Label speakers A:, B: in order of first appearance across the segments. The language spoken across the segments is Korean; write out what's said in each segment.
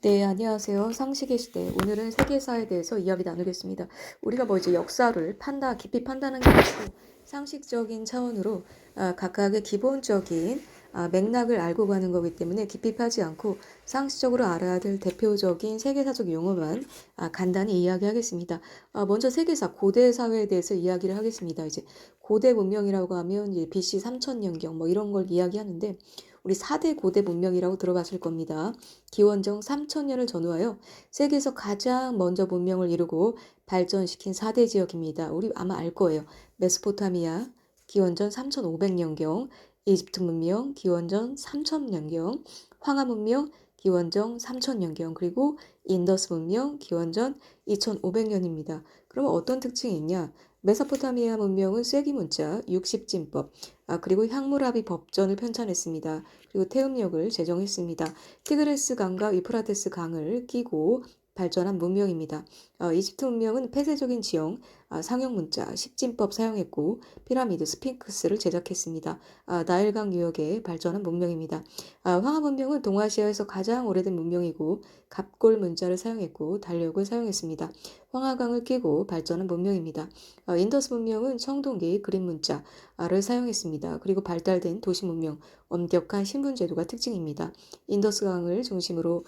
A: 네, 안녕하세요. 상식의 시대. 오늘은 세계사에 대해서 이야기 나누겠습니다. 우리가 뭐 이제 역사를 깊이 판단하는 게 아니고 상식적인 차원으로 각각의 기본적인 맥락을 알고 가는 거기 때문에 깊이 파지 않고 상식적으로 알아야 될 대표적인 세계사적 용어만 간단히 이야기하겠습니다. 먼저 세계사, 고대 사회에 대해서 이야기를 하겠습니다. 이제 고대 문명이라고 하면 이제 BC 3000년경 뭐 이런 걸 이야기하는데 우리 4대 고대 문명이라고 들어봤을 겁니다. 기원전 3000년을 전후하여 세계에서 가장 먼저 문명을 이루고 발전시킨 4대 지역입니다. 우리 아마 알 거예요. 메소포타미아 기원전 3500년경, 이집트 문명 기원전 3000년경, 황하 문명 기원전 3000년경, 그리고 인더스 문명 기원전 2500년입니다. 그러면 어떤 특징이 있냐? 메소포타미아 문명은 쐐기 문자, 60진법, 그리고 향무라비 법전을 편찬했습니다. 그리고 태음력을 제정했습니다. 티그레스 강과 유프라테스 강을 끼고 발전한 문명입니다. 이집트 문명은 폐쇄적인 지형, 상형 문자, 10진법 사용했고 피라미드, 스핑크스를 제작했습니다. 나일강 유역에 발전한 문명입니다. 황하 문명은 동아시아에서 가장 오래된 문명이고 갑골 문자를 사용했고 달력을 사용했습니다. 황하강을 끼고 발전한 문명입니다. 인더스 문명은 청동기, 그림 문자를 사용했습니다. 그리고 발달된 도시 문명, 엄격한 신분 제도가 특징입니다. 인더스강을 중심으로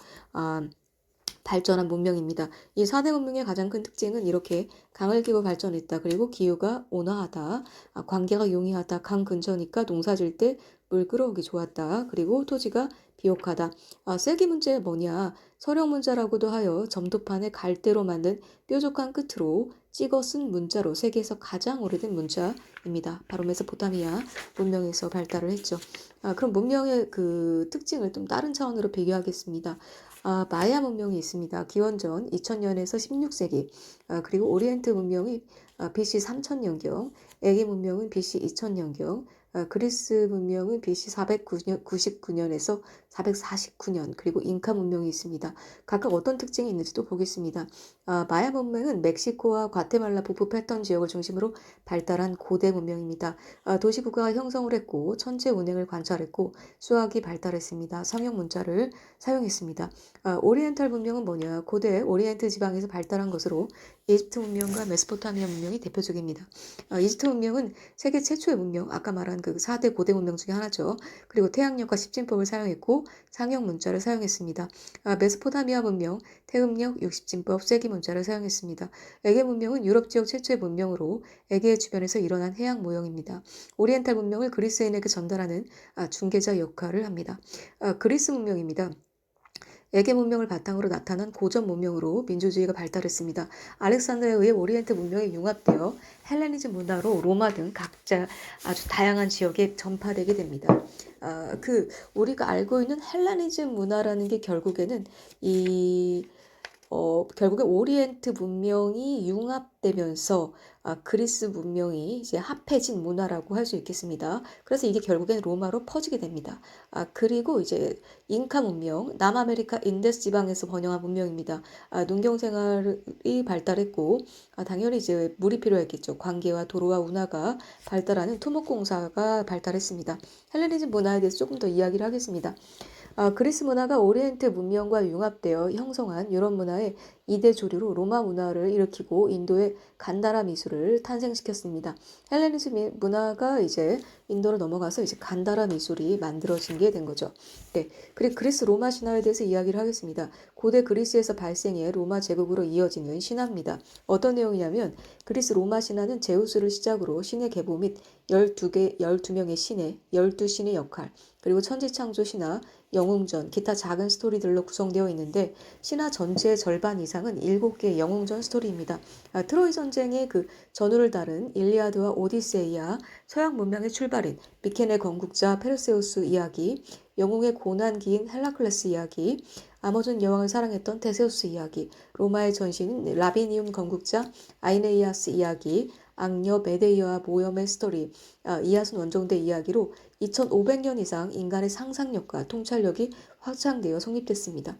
A: 발전한 문명입니다. 이 4대 문명의 가장 큰 특징은 이렇게 강을 끼고 발전했다. 그리고 기후가 온화하다. 관계가 용이하다. 강 근처니까 농사 질 때 물 끌어오기 좋았다. 그리고 토지가 비옥하다. 쐐기 문제 뭐냐? 서령 문자라고도 하여 점토판에 갈대로 만든 뾰족한 끝으로 찍어 쓴 문자로 세계에서 가장 오래된 문자입니다. 바로 메소포타미아 문명에서 발달을 했죠. 그럼 문명의 그 특징을 좀 다른 차원으로 비교하겠습니다. 마야 문명이 있습니다. 기원전 2000년에서 16세기, 그리고 오리엔트 문명이 BC 3000년경, 에게 문명은 BC 2000년경, 그리스 문명은 BC 499년에서 449년, 그리고 잉카 문명이 있습니다. 각각 어떤 특징이 있는지도 보겠습니다. 마야 문명은 멕시코와 과테말라 북부 패턴 지역을 중심으로 발달한 고대 문명입니다. 도시국가가 형성을 했고 천체 운행을 관찰했고 수학이 발달했습니다. 상형 문자를 사용했습니다. 오리엔탈 문명은 뭐냐? 고대 오리엔트 지방에서 발달한 것으로 이집트 문명과 메소포타미아 문명이 대표적입니다. 이집트 문명은 세계 최초의 문명, 아까 말한 그 4대 고대 문명 중에 하나죠. 그리고 태양력과 십진법을 사용했고 상형 문자를 사용했습니다. 메소포타미아 문명, 태음력, 60진법, 쐐기 문자를 사용했습니다. 에게 문명은 유럽 지역 최초의 문명으로 에게 주변에서 일어난 해양 모형입니다. 오리엔탈 문명을 그리스인에게 전달하는 중개자 역할을 합니다. 그리스 문명입니다. 에게 문명을 바탕으로 나타난 고전 문명으로 민주주의가 발달했습니다. 알렉산더에 의해 오리엔트 문명이 융합되어 헬레니즘 문화로 로마 등 각자 아주 다양한 지역에 전파되게 됩니다. 우리가 알고 있는 헬레니즘 문화라는 게 결국에는 결국에 오리엔트 문명이 융합되면서 그리스 문명이 이제 합해진 문화라고 할 수 있겠습니다. 그래서 이게 결국엔 로마로 퍼지게 됩니다. 그리고 이제 잉카 문명, 남아메리카 인데스 지방에서 번영한 문명입니다. 농경 생활이 발달했고 당연히 이제 물이 필요했겠죠. 관계와 도로와 운하가 발달하는 토목공사가 발달했습니다. 헬레니즘 문화에 대해서 조금 더 이야기를 하겠습니다. 그리스 문화가 오리엔트 문명과 융합되어 형성한 유럽 문화의 2대 조류로 로마 문화를 일으키고 인도의 간다라 미술을 탄생시켰습니다. 헬레니즘 문화가 이제 인도로 넘어가서 이제 간다라 미술이 만들어진 게 된 거죠. 네, 그리고 그리스 로마 신화에 대해서 이야기를 하겠습니다. 고대 그리스에서 발생해 로마 제국으로 이어지는 신화입니다. 어떤 내용이냐면 그리스 로마 신화는 제우스를 시작으로 신의 계보 및 12명의 신의 12신의 역할, 그리고 천지창조 신화, 영웅전, 기타 작은 스토리들로 구성되어 있는데 신화 전체의 절반 이상은 7개의 영웅전 스토리입니다. 트로이 전쟁의 그 전후를 다룬 일리아드와 오디세이아, 서양 문명의 출발인 미케네 건국자 페르세우스 이야기, 영웅의 고난기인 헬라클레스 이야기, 아마존 여왕을 사랑했던 테세우스 이야기, 로마의 전신인 라비니움 건국자 아이네이아스 이야기, 악녀 메데이어와 모험의 스토리, 이하순 원정대 이야기로 2500년 이상 인간의 상상력과 통찰력이 확장되어 성립됐습니다.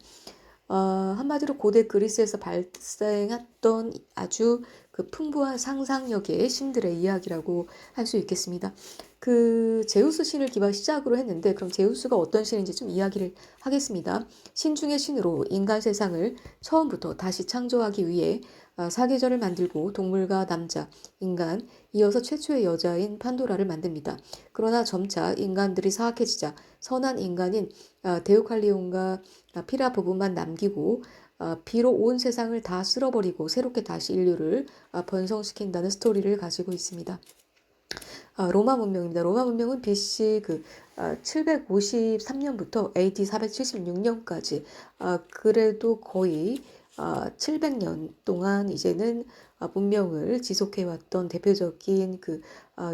A: 한마디로 고대 그리스에서 발생했던 아주 그 풍부한 상상력의 신들의 이야기라고 할 수 있겠습니다. 그 제우스 신을 시작으로 했는데 그럼 제우스가 어떤 신인지 좀 이야기를 하겠습니다. 신 중의 신으로 인간 세상을 처음부터 다시 창조하기 위해 사계절을 만들고 동물과 남자, 인간, 이어서 최초의 여자인 판도라를 만듭니다. 그러나 점차 인간들이 사악해지자 선한 인간인 데우칼리온과 피라 부부만 남기고 비로 온 세상을 다 쓸어버리고 새롭게 다시 인류를 번성시킨다는 스토리를 가지고 있습니다. 로마 문명입니다. 로마 문명은 BC 753년부터 AD 476년까지 그래도 거의 700년 동안 이제는 문명을 지속해왔던 대표적인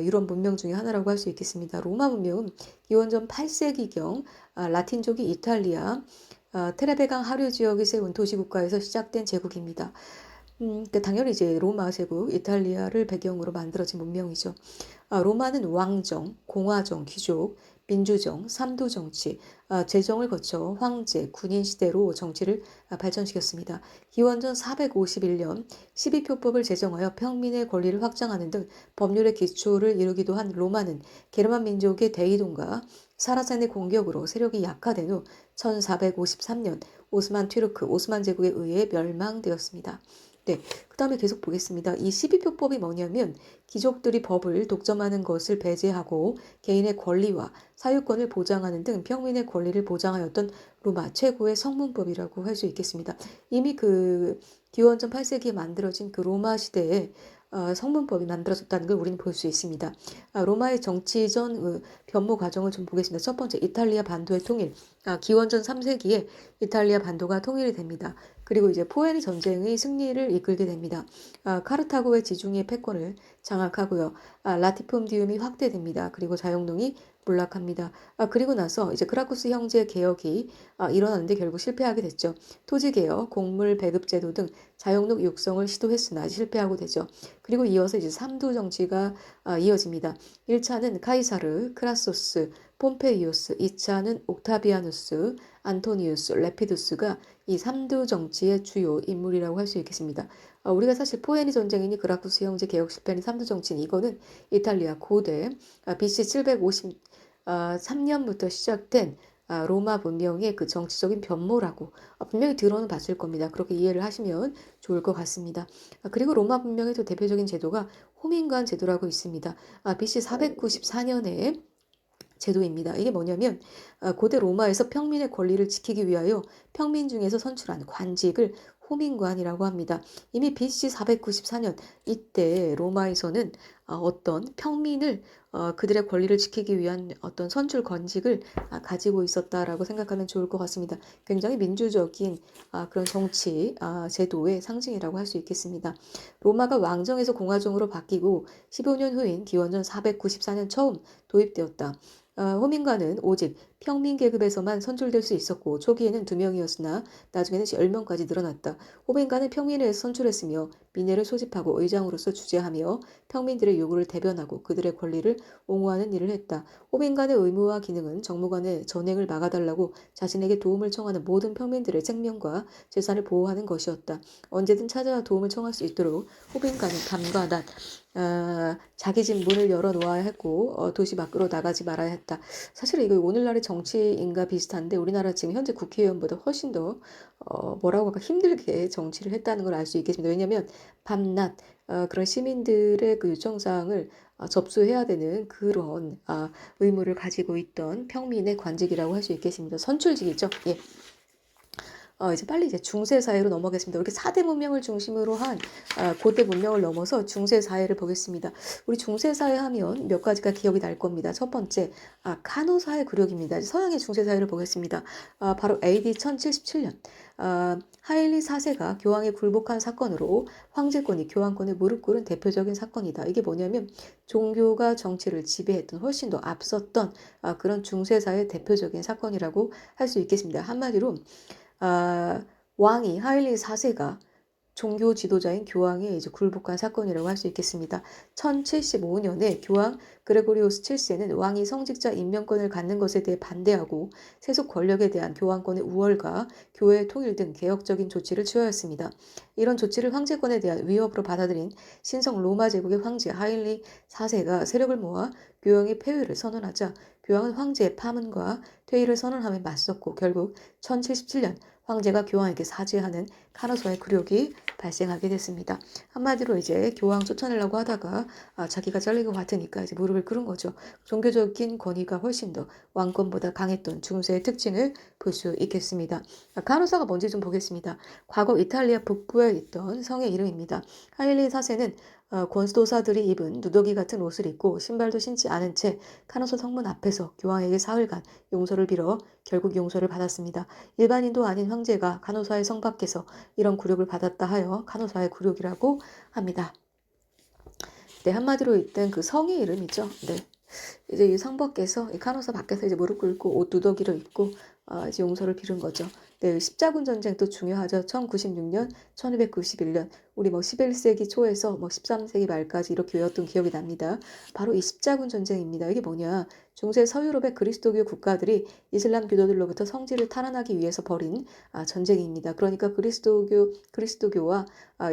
A: 유럽 문명 중에 하나라고 할 수 있겠습니다. 로마 문명은 기원전 8세기경 라틴족이 이탈리아 테레베강 하류 지역에 세운 도시국가에서 시작된 제국입니다. 당연히 이제 로마 제국, 이탈리아를 배경으로 만들어진 문명이죠. 로마는 왕정, 공화정, 귀족, 민주정, 삼도 정치, 제정을 거쳐 황제, 군인 시대로 정치를 발전시켰습니다. 기원전 451년 12표법을 제정하여 평민의 권리를 확장하는 등 법률의 기초를 이루기도 한 로마는 게르만 민족의 대이동과 사라잔의 공격으로 세력이 약화된 후 1453년 오스만 튀르크, 오스만 제국에 의해 멸망되었습니다. 네, 그 다음에 계속 보겠습니다. 이 12표법이 뭐냐면 귀족들이 법을 독점하는 것을 배제하고 개인의 권리와 사유권을 보장하는 등 평민의 권리를 보장하였던 로마 최고의 성문법이라고 할 수 있겠습니다. 이미 기원전 8세기에 만들어진 로마 시대에 성문법이 만들어졌다는 걸 우리는 볼 수 있습니다. 로마의 정치전 변모 과정을 좀 보겠습니다. 첫 번째, 이탈리아 반도의 통일. 기원전 3세기에 이탈리아 반도가 통일이 됩니다. 그리고 이제 포에니 전쟁의 승리를 이끌게 됩니다. 카르타고의 지중해 패권을 장악하고요. 라티품디움이 확대됩니다. 그리고 자영농이 몰락합니다. 그리고 나서 이제 그라쿠스 형제 개혁이 일어나는데 결국 실패하게 됐죠. 토지개혁, 곡물 배급제도 등 자영농 육성을 시도했으나 실패하고 되죠. 그리고 이어서 이제 삼두 정치가 이어집니다. 1차는 카이사르, 크라소스, 폼페이오스, 2차는 옥타비아누스, 안토니우스, 레피두스가 이 삼두 정치의 주요 인물이라고 할 수 있겠습니다. 우리가 사실 포에니 전쟁이니 그라쿠스 형제 개혁 실패니 삼두 정치니 이거는 이탈리아 고대 BC 753년부터 시작된 로마 문명의 그 정치적인 변모라고 분명히 들어는 봤을 겁니다. 그렇게 이해를 하시면 좋을 것 같습니다. 그리고 로마 문명의 또 대표적인 제도가 호민관 제도라고 있습니다. BC 494년에 제도입니다. 이게 뭐냐면 고대 로마에서 평민의 권리를 지키기 위하여 평민 중에서 선출한 관직을 호민관이라고 합니다. 이미 BC 494년 이때 로마에서는 어떤 평민을 그들의 권리를 지키기 위한 어떤 선출 관직을 가지고 있었다라고 생각하면 좋을 것 같습니다. 굉장히 민주적인 그런 정치 제도의 상징이라고 할 수 있겠습니다. 로마가 왕정에서 공화정으로 바뀌고 15년 후인 기원전 494년 처음 도입되었다. 호민관은 오직 평민 계급에서만 선출될 수 있었고 초기에는 2명이었으나 나중에는 10명까지 늘어났다. 호민관은 평민에서 선출했으며 민회를 소집하고 의장으로서 주재하며 평민들의 요구를 대변하고 그들의 권리를 옹호하는 일을 했다. 호민관의 의무와 기능은 정무관의 전횡을 막아달라고 자신에게 도움을 청하는 모든 평민들의 생명과 재산을 보호하는 것이었다. 언제든 찾아와 도움을 청할 수 있도록 호민관은 밤과 낮 자기 집 문을 열어놓아야 했고 도시 밖으로 나가지 말아야 했다. 사실 이거 오늘날의 정치인과 비슷한데 우리나라 지금 현재 국회의원보다 훨씬 더 뭐라고 할까 힘들게 정치를 했다는 걸 알 수 있겠습니다. 왜냐하면 밤낮 그런 시민들의 그 요청사항을 접수해야 되는 그런 의무를 가지고 있던 평민의 관직이라고 할 수 있겠습니다. 선출직이죠. 예. 이제 빨리 이제 중세 사회로 넘어가겠습니다. 이렇게 4대 문명을 중심으로 한 고대 문명을 넘어서 중세 사회를 보겠습니다. 우리 중세 사회 하면 몇 가지가 기억이 날 겁니다. 첫 번째, 카노 사회 굴욕입니다. 서양의 중세 사회를 보겠습니다. 바로 AD 1077년. 하일리 4세가 교황에 굴복한 사건으로 황제권이 교황권에 무릎 꿇은 대표적인 사건이다. 이게 뭐냐면 종교가 정치를 지배했던 훨씬 더 앞섰던 그런 중세사의 대표적인 사건이라고 할 수 있겠습니다. 한마디로 왕이 하일리 4세가 종교 지도자인 교황에 이제 굴복한 사건이라고 할 수 있겠습니다. 1075년에 교황 그레고리오스 7세는 왕이 성직자 임명권을 갖는 것에 대해 반대하고 세속 권력에 대한 교황권의 우월과 교회의 통일 등 개혁적인 조치를 취하였습니다. 이런 조치를 황제권에 대한 위협으로 받아들인 신성 로마 제국의 황제 하일리 4세가 세력을 모아 교황의 폐위를 선언하자 교황은 황제의 파문과 퇴위를 선언함에 맞섰고 결국 1077년 황제가 교황에게 사죄하는 카노소의 굴욕이 발생하게 됐습니다. 한마디로 이제 교황 쫓아내려고 하다가 자기가 잘릴 것 같으니까 이제 무릎을 꿇은 거죠. 종교적인 권위가 훨씬 더 왕권보다 강했던 중세의 특징을 볼 수 있겠습니다. 카노사가 뭔지 좀 보겠습니다. 과거 이탈리아 북부에 있던 성의 이름입니다. 하일리 4세는 권도사들이 입은 누더기 같은 옷을 입고 신발도 신지 않은 채 카노소 성문 앞에서 교황에게 사흘간 용서를 빌어 결국 용서를 받았습니다. 일반인도 아닌 황제가 카노사의 성 밖에서 이런 굴욕을 받았다 하여 카노사의 굴욕이라고 합니다. 네, 한마디로 일단 그 성의 이름이죠. 네. 이제 이 성 밖에서 이 카노사 밖에서 이제 무릎 꿇고 옷 두더기를 입고 이제 용서를 빌은 거죠. 네, 십자군 전쟁도 중요하죠. 1096년, 1291년, 우리 뭐 11세기 초에서 뭐 13세기 말까지 이렇게 외웠던 기억이 납니다. 바로 이 십자군 전쟁입니다. 이게 뭐냐? 중세 서유럽의 그리스도교 국가들이 이슬람 교도들로부터 성지를 탈환하기 위해서 벌인 전쟁입니다. 그러니까 그리스도교와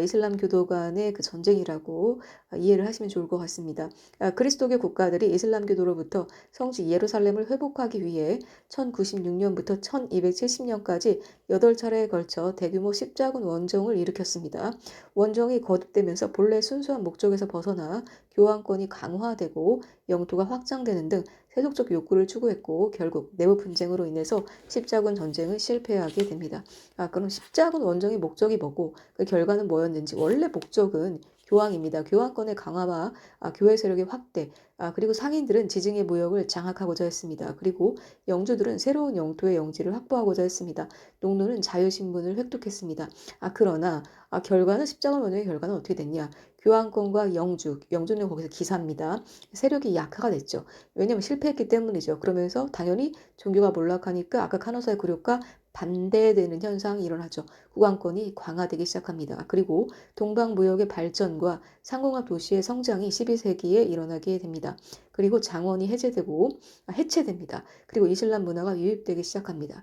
A: 이슬람 교도 간의 그 전쟁이라고 이해를 하시면 좋을 것 같습니다. 그리스도교 국가들이 이슬람 교도로부터 성지 예루살렘을 회복하기 위해 1096년부터 1270년까지 8차례에 걸쳐 대규모 십자군 원정을 일으켰습니다. 원정이 거듭되면서 본래 순수한 목적에서 벗어나 교황권이 강화되고 영토가 확장되는 등 세속적 욕구를 추구했고 결국 내부 분쟁으로 인해서 십자군 전쟁은 실패하게 됩니다. 그럼 십자군 원정의 목적이 뭐고 그 결과는 뭐였는지 원래 목적은 교황입니다. 교황권의 강화와 교회 세력의 확대, 그리고 상인들은 지증의 무역을 장악하고자 했습니다. 그리고 영주들은 새로운 영토의 영지를 확보하고자 했습니다. 농노는 자유신분을 획득했습니다. 그러나 결과는 십자군 원정의 결과는 어떻게 됐냐? 교황권과 영주는 거기서 기사입니다. 세력이 약화가 됐죠. 왜냐하면 실패했기 때문이죠. 그러면서 당연히 종교가 몰락하니까 아까 카노사의 굴욕과 반대되는 현상이 일어나죠. 국왕권이 강화되기 시작합니다. 그리고 동방무역의 발전과 상공업 도시의 성장이 12세기에 일어나게 됩니다. 그리고 장원이 해체됩니다. 그리고 이슬람 문화가 유입되기 시작합니다.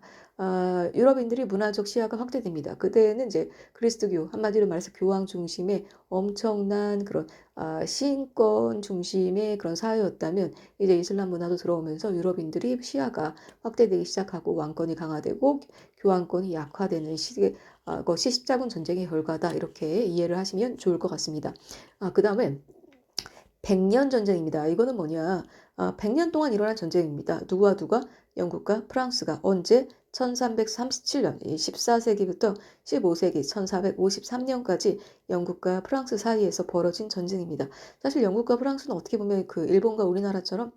A: 유럽인들이 문화적 시야가 확대됩니다. 그때는 이제 그리스도교, 한마디로 말해서 교황 중심의 엄청난 그런 시인권 중심의 그런 사회였다면 이제 이슬람 문화도 들어오면서 유럽인들이 시야가 확대되기 시작하고 왕권이 강화되고 교황권이 약화되는 것이 십자군 전쟁의 결과다. 이렇게 이해를 하시면 좋을 것 같습니다. 그 다음에 100년 전쟁입니다. 이거는 뭐냐? 100년 동안 일어난 전쟁입니다. 누가? 영국과 프랑스가 언제? 1337년, 14세기부터 15세기 1453년까지 영국과 프랑스 사이에서 벌어진 전쟁입니다. 사실 영국과 프랑스는 어떻게 보면 그 일본과 우리나라처럼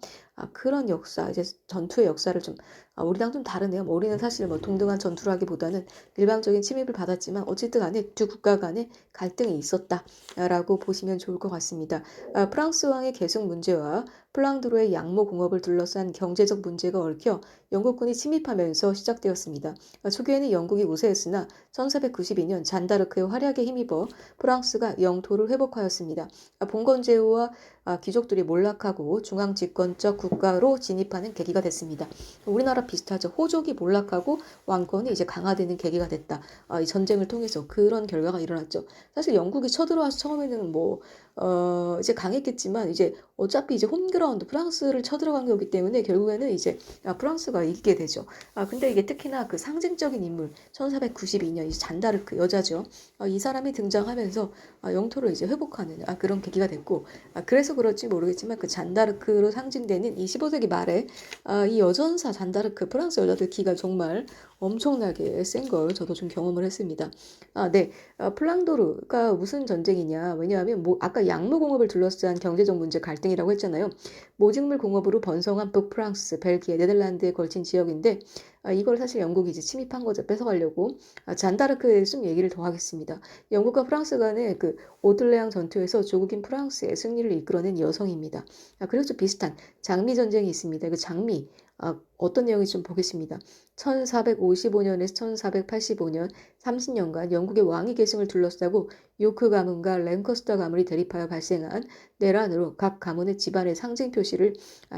A: 그런 역사, 이제 전투의 역사를 좀 우리랑 좀 다르네요. 뭐 우리는 사실 뭐 동등한 전투라기보다는 일방적인 침입을 받았지만 어쨌든 간에 두 국가 간에 갈등이 있었다라고 보시면 좋을 것 같습니다. 프랑스 왕의 계승 문제와 플랑드로의 양모 공업을 둘러싼 경제적 문제가 얽혀 영국군이 침입하면서 시작되었습니다. 초기에는 영국이 우세했으나 1492년 잔다르크의 활약에 힘입어 프랑스가 영토를 회복하였습니다. 봉건제후와 귀족들이 몰락하고 중앙집권적 국가로 진입하는 계기가 됐습니다. 우리나라 비슷하죠. 호족이 몰락하고 왕권이 이제 강화되는 계기가 됐다. 이 전쟁을 통해서 그런 결과가 일어났죠. 사실 영국이 쳐들어와서 처음에는 이제 강했겠지만 이제 어차피 이제 홈그라운드 프랑스를 쳐들어간 거기 때문에 결국에는 이제 프랑스가 이기게 되죠. 근데 이게 특히나 그 상징적인 인물 1492년 이 잔다르크 여자죠. 이 사람이 등장하면서 영토를 이제 회복하는 그런 계기가 됐고 그래서 그럴지 모르겠지만 그 잔다르크로 상징되는 이 15세기 말에 이 여전사 잔다르크 프랑스 여자들 기가 정말 엄청나게 센 걸 저도 좀 경험을 했습니다. 네. 플랑도르가 무슨 전쟁이냐? 왜냐하면 아까 양모공업을 둘러싼 경제적 문제 갈등이라고 했잖아요. 모직물 공업으로 번성한 북프랑스, 벨기에, 네덜란드에 걸친 지역인데 이걸 사실 영국이 이제 침입한 거죠. 뺏어가려고. 잔다르크에 대해서 좀 얘기를 더 하겠습니다. 영국과 프랑스 간의 그 오들레앙 전투에서 조국인 프랑스의 승리를 이끌어낸 여성입니다. 그리고 좀 비슷한 장미 전쟁이 있습니다. 그 장미, 어떤 내용인지 좀 보겠습니다. 1455년에서 1485년 30년간 영국의 왕위 계승을 둘러싸고 요크 가문과 랭커스터 가문이 대립하여 발생한 내란으로 각 가문의 집안의 상징 표시를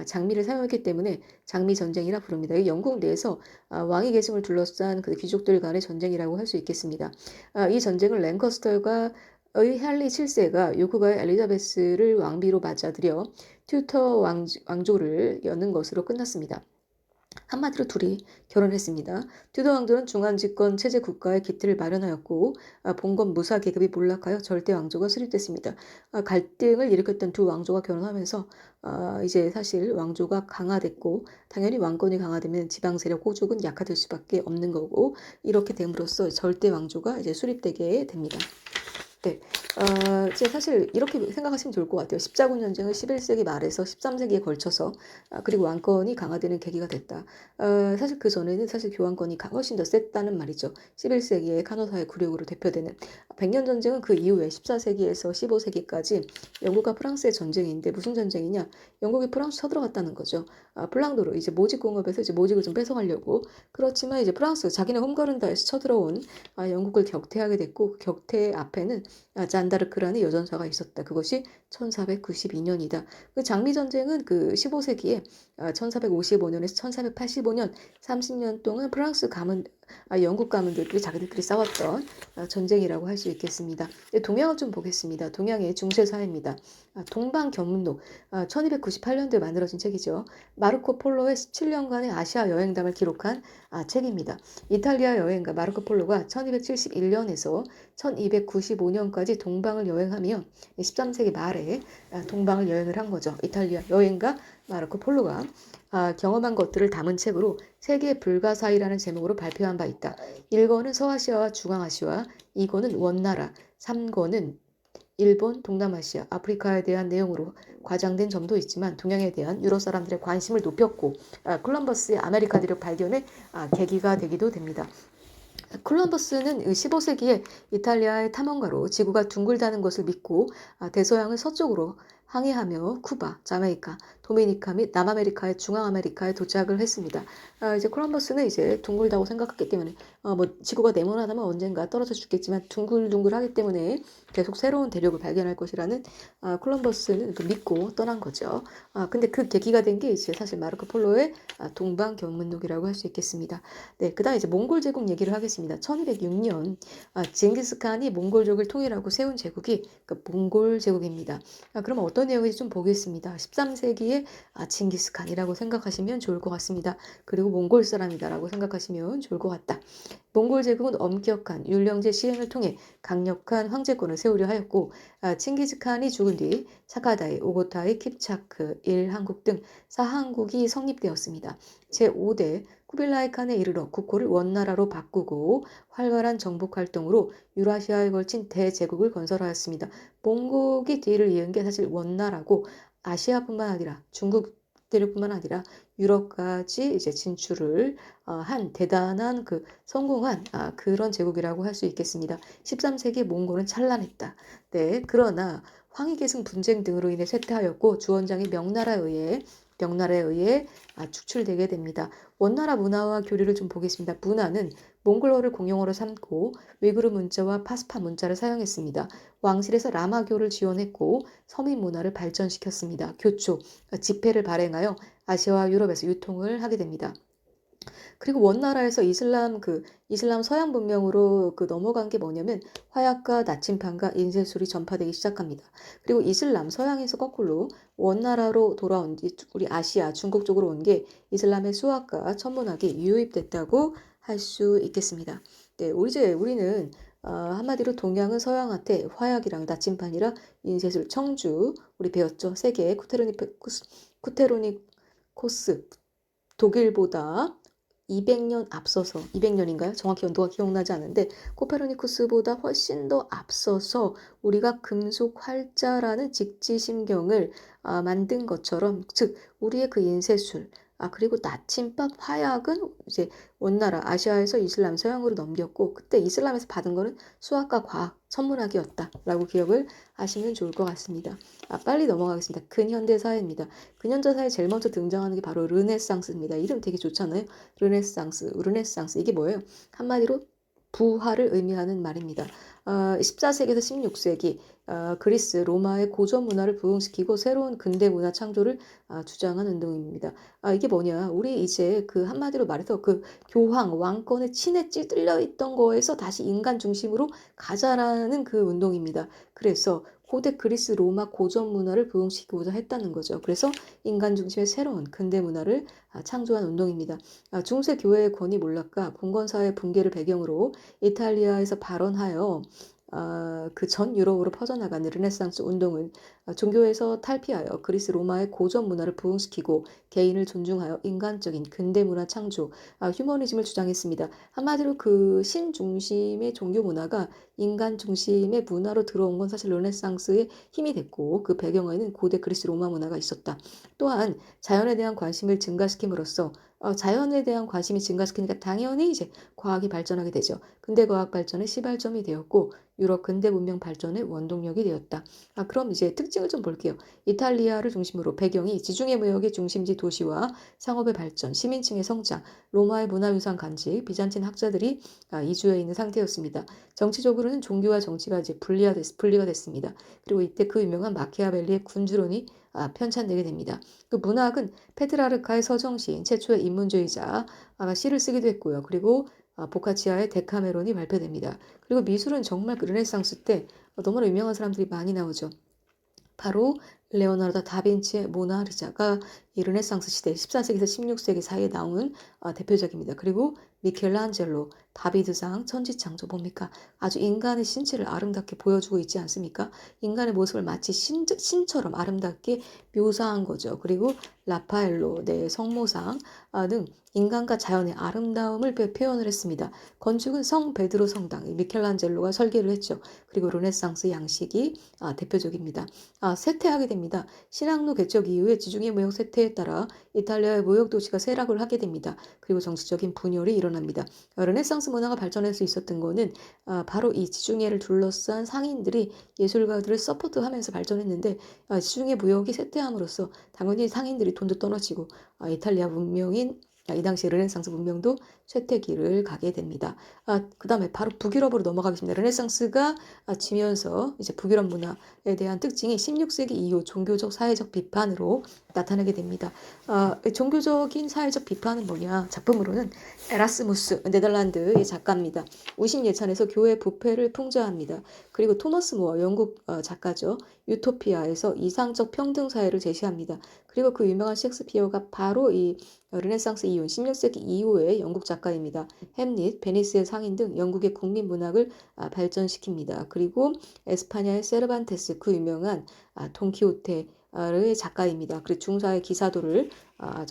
A: 장미를 사용했기 때문에 장미 전쟁이라 부릅니다. 영국 내에서 왕위 계승을 둘러싼 그 귀족들 간의 전쟁이라고 할 수 있겠습니다. 이 전쟁은 랭커스터가 의 헨리 7세가 요크가의 엘리자베스를 왕비로 맞아들여 튜터 왕조를 여는 것으로 끝났습니다. 한마디로 둘이 결혼했습니다. 튜더 왕조는 중앙집권 체제 국가의 기틀을 마련하였고 봉건 무사 계급이 몰락하여 절대 왕조가 수립됐습니다. 갈등을 일으켰던 두 왕조가 결혼하면서 이제 사실 왕조가 강화됐고 당연히 왕권이 강화되면 지방 세력 호족은 약화될 수밖에 없는 거고 이렇게 됨으로써 절대 왕조가 이제 수립되게 됩니다. 네, 이제 사실 이렇게 생각하시면 좋을 것 같아요. 십자군 전쟁은 11세기 말에서 13세기에 걸쳐서 그리고 왕권이 강화되는 계기가 됐다. 사실 그 전에는 사실 교황권이 훨씬 더 셌다는 말이죠. 11세기에 카노사의 굴욕으로 대표되는 100년 전쟁은 그 이후에 14세기에서 15세기까지 영국과 프랑스의 전쟁인데 무슨 전쟁이냐? 영국이 프랑스 쳐들어갔다는 거죠. 플랑도르 이제 모직 공업에서 이제 모직을 좀 뺏어가려고 그렇지만 이제 프랑스 자기네 홈가른다에서 쳐들어온 영국을 격퇴하게 됐고 그 격퇴 앞에는 잔다르크라는 여전사가 있었다. 그것이 1492년이다. 그 장미전쟁은 그 15세기에 1455년에서 1485년 30년 동안 프랑스 가문, 영국 가문들끼리 자기들끼리 싸웠던 전쟁이라고 할 수 있겠습니다. 동양을 좀 보겠습니다. 동양의 중세사회입니다. 동방견문록 1298년도에 만들어진 책이죠. 마르코 폴로의 17년간의 아시아 여행담을 기록한 책입니다. 이탈리아 여행가 마르코 폴로가 1271년에서 1295년까지 동방을 여행하며 13세기 말에 동방을 여행을 한 거죠. 이탈리아 여행가 마르코 폴로가 경험한 것들을 담은 책으로 세계 불가사의라는 제목으로 발표한 바 있다. 1권은 서아시아와 중앙아시아, 2권은 원나라, 3권은 일본, 동남아시아, 아프리카에 대한 내용으로 과장된 점도 있지만 동양에 대한 유럽 사람들의 관심을 높였고 콜럼버스의 아메리카 대륙 발견의 계기가 되기도 됩니다. 콜럼버스는 15세기에 이탈리아의 탐험가로 지구가 둥글다는 것을 믿고 대서양을 서쪽으로 항해하며 쿠바, 자메이카, 도미니카 및 남아메리카의 중앙아메리카에 도착을 했습니다. 이제 콜럼버스는 이제 둥글다고 생각했기 때문에 뭐 지구가 네모나다면 언젠가 떨어져 죽겠지만 둥글둥글하기 때문에 계속 새로운 대륙을 발견할 것이라는 콜럼버스는 믿고 떠난 거죠. 근데 그 계기가 된 게 이제 사실 마르코 폴로의 동방견문록이라고 할 수 있겠습니다. 네, 그다음 이제 몽골 제국 얘기를 하겠습니다. 1206년 징기스칸이 몽골족을 통일하고 세운 제국이 그 몽골 제국입니다. 그럼 어떤 내용인지 좀 보겠습니다. 13세기의 징기스칸이라고 생각하시면 좋을 것 같습니다. 그리고 몽골 사람이다라고 생각하시면 좋을 것 같다. 몽골 제국은 엄격한 율령제 시행을 통해 강력한 황제권을 세우려 하였고 칭기즈칸이 죽은 뒤 차가다이, 오고타이, 킵차크, 일한국 등 사한국이 성립되었습니다. 제5대 쿠빌라이 칸에 이르러 국호를 원나라로 바꾸고 활발한 정복 활동으로 유라시아에 걸친 대제국을 건설하였습니다. 몽골이 뒤를 이은 게 사실 원나라고 아시아뿐만 아니라 중국 대륙뿐만 아니라 유럽까지 이제 진출을 한 대단한 그 성공한 그런 제국이라고 할 수 있겠습니다. 13세기 몽골은 찬란했다. 네, 그러나 황희계승 분쟁 등으로 인해 쇠퇴하였고 주원장이 명나라에 의해 축출되게 됩니다. 원나라 문화와 교류를 좀 보겠습니다. 문화는 몽골어를 공용어로 삼고 위구르 문자와 파스파 문자를 사용했습니다. 왕실에서 라마교를 지원했고 서민 문화를 발전시켰습니다. 교초, 집회를 발행하여 아시아와 유럽에서 유통을 하게 됩니다. 그리고 원나라에서 이슬람 서양 문명으로 넘어간 게 뭐냐면 화약과 나침판과 인쇄술이 전파되기 시작합니다. 그리고 이슬람 서양에서 거꾸로 원나라로 돌아온 우리 아시아 중국 쪽으로 온 게 이슬람의 수학과 천문학이 유입됐다고 할 수 있겠습니다. 네, 우리는 한마디로 동양은 서양한테 화약이랑 나침판이랑 인쇄술, 청주 우리 배웠죠. 세계 쿠테르니코스 독일보다 200년 앞서서 200년인가요? 정확히 연도가 기억나지 않는데 코페르니쿠스보다 훨씬 더 앞서서 우리가 금속 활자라는 직지심경을 만든 것처럼 즉 우리의 그 인쇄술 그리고 나침밥, 화약은 이제 원나라 아시아에서 이슬람 서양으로 넘겼고 그때 이슬람에서 받은 거는 수학과 과학, 천문학이었다라고 기억을 하시면 좋을 것 같습니다. 빨리 넘어가겠습니다. 근현대 사회입니다. 근현대 사회에 제일 먼저 등장하는 게 바로 르네상스입니다. 이름 되게 좋잖아요. 르네상스. 이게 뭐예요? 한마디로 부활을 의미하는 말입니다. 14세기에서 16세기 그리스, 로마의 고전 문화를 부흥시키고 새로운 근대 문화 창조를 주장한 운동입니다. 이게 뭐냐? 우리 이제 그 한마디로 말해서 그 교황, 왕권의 침에 찌들려 있던 거에서 다시 인간 중심으로 가자라는 그 운동입니다. 그래서 고대 그리스, 로마 고전 문화를 부흥시키고자 했다는 거죠. 그래서 인간 중심의 새로운 근대 문화를 창조한 운동입니다. 중세 교회의 권위 몰락과 봉건사회 붕괴를 배경으로 이탈리아에서 발원하여 그 전 유럽으로 퍼져나가는 르네상스 운동은 종교에서 탈피하여 그리스 로마의 고전 문화를 부흥시키고 개인을 존중하여 인간적인 근대 문화 창조, 휴머니즘을 주장했습니다. 한마디로 그 신 중심의 종교 문화가 인간 중심의 문화로 들어온 건 사실 르네상스의 힘이 됐고 그 배경에는 고대 그리스 로마 문화가 있었다. 또한 자연에 대한 관심을 증가시킴으로써 자연에 대한 관심이 증가시키니까 당연히 이제 과학이 발전하게 되죠. 근대 과학 발전의 시발점이 되었고 유럽 근대 문명 발전의 원동력이 되었다. 그럼 이제 특징을 좀 볼게요. 이탈리아를 중심으로 배경이 지중해 무역의 중심지 도시와 상업의 발전, 시민층의 성장, 로마의 문화유산 간직, 비잔틴 학자들이 이주해 있는 상태였습니다. 정치적으로는 종교와 정치가 이제 분리가 됐습니다. 그리고 이때 그 유명한 마키아벨리의 군주론이 편찬되게 됩니다. 그 문학은 페트라르카의 서정시인 최초의 인문주의자가 시를 쓰기도 했고요. 그리고 보카치아의 데카메론이 발표됩니다. 그리고 미술은 정말 그 르네상스 때 너무나 유명한 사람들이 많이 나오죠. 바로 레오나르도 다빈치의 모나리자가 이 르네상스 시대 14세기에서 16세기 사이에 나온 대표작입니다. 그리고 미켈란젤로, 다비드상, 천지창조 뭡니까? 아주 인간의 신체를 아름답게 보여주고 있지 않습니까? 인간의 모습을 마치 신처럼 아름답게 묘사한 거죠. 그리고 라파엘로, 성모상 등 인간과 자연의 아름다움을 표현을 했습니다. 건축은 성 베드로 성당, 미켈란젤로가 설계를 했죠. 그리고 르네상스 양식이 대표적입니다. 쇠퇴하게 됩니다. 신학로 개척 이후에 지중해 무역 쇠퇴에 따라 이탈리아의 무역 도시가 쇠락을 하게 됩니다. 그리고 정치적인 분열이 일어납니다. 르네상스 문화가 발전할 수 있었던 거는 바로 이 지중해를 둘러싼 상인들이 예술가들을 서포트하면서 발전했는데 지중해 무역이 쇠퇴함으로써 당연히 상인들이 돈도 떨어지고 이탈리아 문명인 이 당시 르네상스 문명도 쇠퇴기를 가게 됩니다. 그 다음에 바로 북유럽으로 넘어가겠습니다. 르네상스가 지면서 이제 북유럽 문화에 대한 특징이 16세기 이후 종교적 사회적 비판으로 나타나게 됩니다. 종교적인 사회적 비판은 뭐냐? 작품으로는 에라스무스 네덜란드의 작가입니다. 우심예찬에서 교회 부패를 풍자합니다. 그리고 토머스 모어 영국 작가죠. 유토피아에서 이상적 평등 사회를 제시합니다. 그리고 그 유명한 셰익스피어가 바로 이 르네상스 이후 16세기 이후의 영국 작가입니다. 햄릿, 베니스의 상인 등 영국의 국민 문학을 발전시킵니다. 그리고 에스파냐의 세르반테스 그 유명한 돈키호테의 작가입니다. 그리고 중사의 기사도를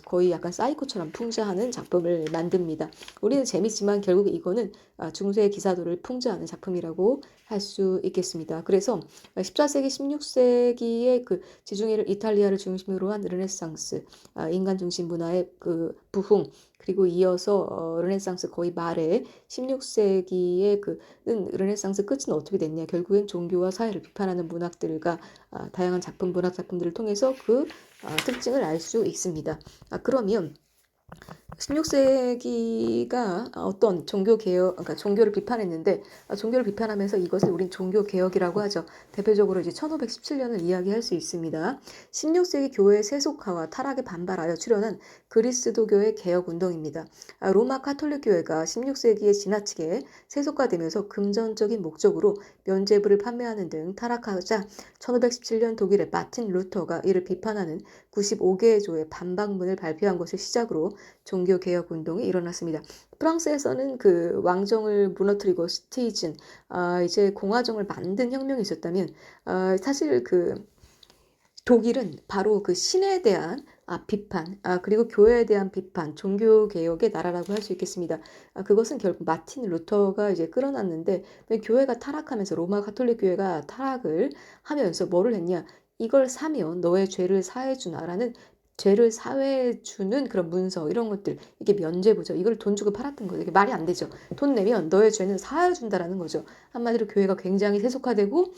A: 거의 약간 사이코처럼 풍자하는 작품을 만듭니다. 우리는 재밌지만 결국 이거는 중세의 기사도를 풍자하는 작품이라고 할 수 있겠습니다. 그래서 14세기, 16세기의 그 지중해를 이탈리아를 중심으로 한 르네상스, 인간 중심 문화의 그 부흥, 그리고 이어서 르네상스 거의 말에 16세기의 그는 르네상스 끝은 어떻게 됐냐? 결국엔 종교와 사회를 비판하는 문학들과 다양한 문학 작품들을 통해서 그 특징을 알 수 있습니다. 그러면 16세기가 어떤 그러니까 종교를 비판했는데, 종교를 비판하면서 이것을 우린 종교개혁이라고 하죠. 대표적으로 이제 1517년을 이야기할 수 있습니다. 16세기 교회의 세속화와 타락에 반발하여 출현한 그리스도교의 개혁운동입니다. 로마 카톨릭교회가 16세기에 지나치게 세속화되면서 금전적인 목적으로 면죄부를 판매하는 등 타락하자 1517년 독일의 마틴 루터가 이를 비판하는 95개의 조의 반박문을 발표한 것을 시작으로 종교개혁 운동이 일어났습니다. 프랑스에서는 그 왕정을 무너뜨리고 스테이진, 이제 공화정을 만든 혁명이 있었다면, 사실 그 독일은 바로 그 신에 대한 비판, 그리고 교회에 대한 비판, 종교개혁의 나라라고 할 수 있겠습니다. 그것은 결국 마틴 루터가 이제 끌어놨는데, 교회가 타락하면서 로마 가톨릭 교회가 타락을 하면서 뭐를 했냐? 이걸 사면 너의 죄를 사해주나라는 죄를 사회에 주는 그런 문서 이런 것들 이게 면죄부죠. 이걸 돈 주고 팔았던 거죠. 이게 말이 안 되죠. 돈 내면 너의 죄는 사하여준다라는 거죠. 한마디로 교회가 굉장히 세속화되고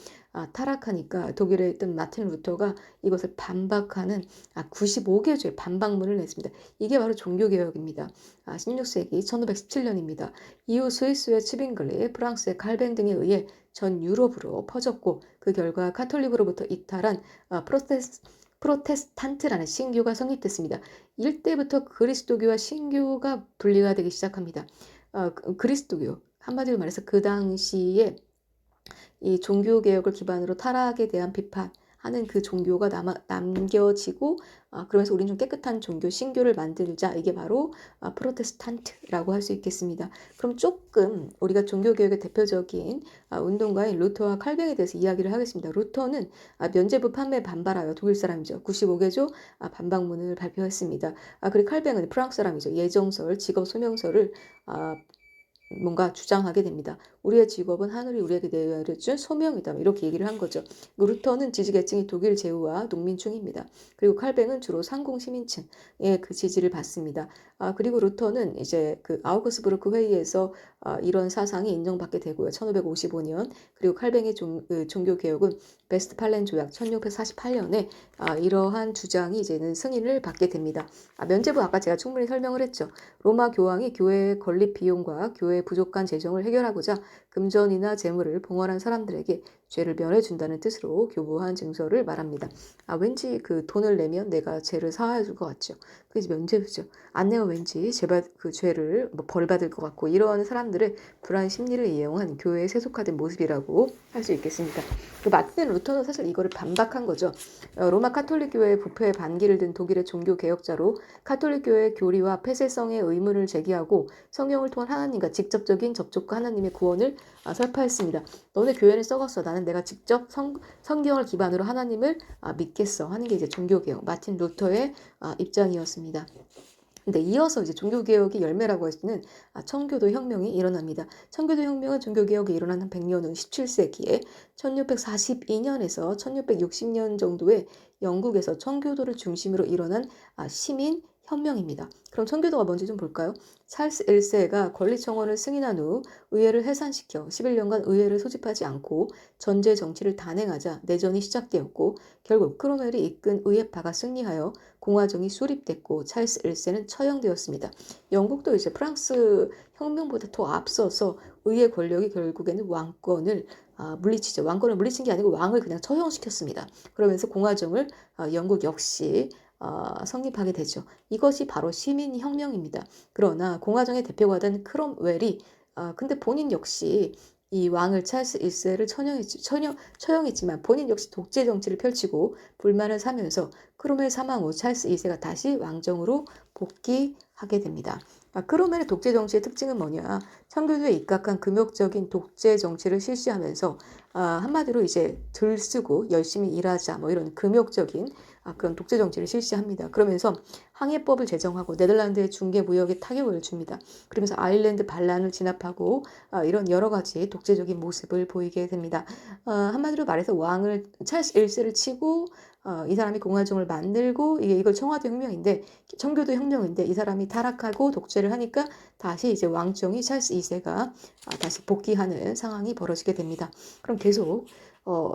A: 타락하니까 독일에 있던 마틴 루터가 이것을 반박하는 95개 죄 반박문을 냈습니다. 이게 바로 종교개혁입니다. 16세기 1517년입니다. 이후 스위스의 츠빙글리, 프랑스의 칼뱅 등에 의해 전 유럽으로 퍼졌고 그 결과 카톨릭으로부터 이탈한 프로테스탄트라는 신교가 성립됐습니다. 이때부터 그리스도교와 신교가 분리가 되기 시작합니다. 그리스도교 한마디로 말해서 그 당시에 이 종교개혁을 기반으로 타락에 대한 비판하는 그 종교가 남겨지고 그러면서 우리는 좀 깨끗한 종교, 신교를 만들자. 이게 바로 프로테스탄트라고 할 수 있겠습니다. 그럼 조금 우리가 종교개혁의 대표적인 운동가인 루터와 칼뱅에 대해서 이야기를 하겠습니다. 루터는 면죄부 판매에 반발하여 독일 사람이죠. 95개조 반박문을 발표했습니다. 그리고 칼뱅은 프랑스 사람이죠. 예정설, 직업 소명서를 뭔가 주장하게 됩니다. 우리의 직업은 하늘이 우리에게 내려준 소명이다. 이렇게 얘기를 한 거죠. 루터는 지지계층이 독일 제후와 농민층입니다. 그리고 칼뱅은 주로 상공 시민층의 그 지지를 받습니다. 그리고 루터는 이제 그 아우구스부르크 회의에서 이런 사상이 인정받게 되고요. 1555년 그리고 칼뱅의 종교개혁은 베스트팔렌 조약 1648년에 이러한 주장이 이제는 승인을 받게 됩니다. 면죄부 아까 제가 충분히 설명을 했죠. 로마 교황이 교회의 건립 비용과 교회의 부족한 재정을 해결하고자 금전이나 재물을 봉헌한 사람들에게 죄를 면해준다는 뜻으로 교부한 증서를 말합니다. 왠지 그 돈을 내면 내가 죄를 사하여 줄 것 같죠. 그게 면죄부죠. 안 내면 왠지 그 죄를 벌받을 것 같고 이러한 사람들의 불안 심리를 이용한 교회의 세속화된 모습이라고 할 수 있겠습니다. 그 마틴 루터는 사실 이거를 반박한 거죠. 로마 카톨릭 교회의 부패에 반기를 든 독일의 종교 개혁자로 카톨릭 교회의 교리와 폐쇄성의 의문을 제기하고 성경을 통한 하나님과 직접적인 접촉과 하나님의 구원을 설파했습니다. 너네 교회는 썩었어. 나는 내가 직접 성경을 기반으로 하나님을 믿겠어 하는 게 이제 종교개혁 마틴 루터의 입장이었습니다. 근데 이어서 이제 종교개혁의 열매라고 할 수 있는 청교도 혁명이 일어납니다. 청교도 혁명은 종교개혁이 일어난 한 100년 후 17세기에 1642년에서 1660년 정도에 영국에서 청교도를 중심으로 일어난 시민 혁명입니다. 그럼 청교도가 뭔지 좀 볼까요? 찰스 1세가 권리청원을 승인한 후 의회를 해산시켜 11년간 의회를 소집하지 않고 전제 정치를 단행하자 내전이 시작되었고 결국 크로멜이 이끈 의회파가 승리하여 공화정이 수립됐고 찰스 1세는 처형되었습니다. 영국도 이제 프랑스 혁명보다 더 앞서서 의회 권력이 결국에는 왕권을 물리치죠. 왕권을 물리친 게 아니고 왕을 그냥 처형시켰습니다. 그러면서 공화정을 영국 역시 성립하게 되죠. 이것이 바로 시민혁명입니다. 그러나 공화정의 대표가 된 크롬웰이 근데 본인 역시 이 왕을 찰스 1세를 처형했지만 본인 역시 독재 정치를 펼치고 불만을 사면서 크롬웰 사망 후 찰스 2세가 다시 왕정으로 복귀하게 됩니다. 크롬웰의 독재 정치의 특징은 뭐냐? 청교도에 입각한 금욕적인 독재 정치를 실시하면서 한마디로 이제 들쓰고 열심히 일하자 뭐 이런 금욕적인 그런 독재 정치를 실시합니다. 그러면서 항해법을 제정하고 네덜란드의 중개 무역에 타격을 줍니다. 그러면서 아일랜드 반란을 진압하고 이런 여러 가지 독재적인 모습을 보이게 됩니다. 한마디로 말해서 왕을 찰스 1세를 치고 이 사람이 공화정을 만들고 이걸 청와대 혁명인데 청교도 혁명인데 이 사람이 타락하고 독재를 하니까 다시 이제 왕정이 찰스 2세가 다시 복귀하는 상황이 벌어지게 됩니다. 그럼 계속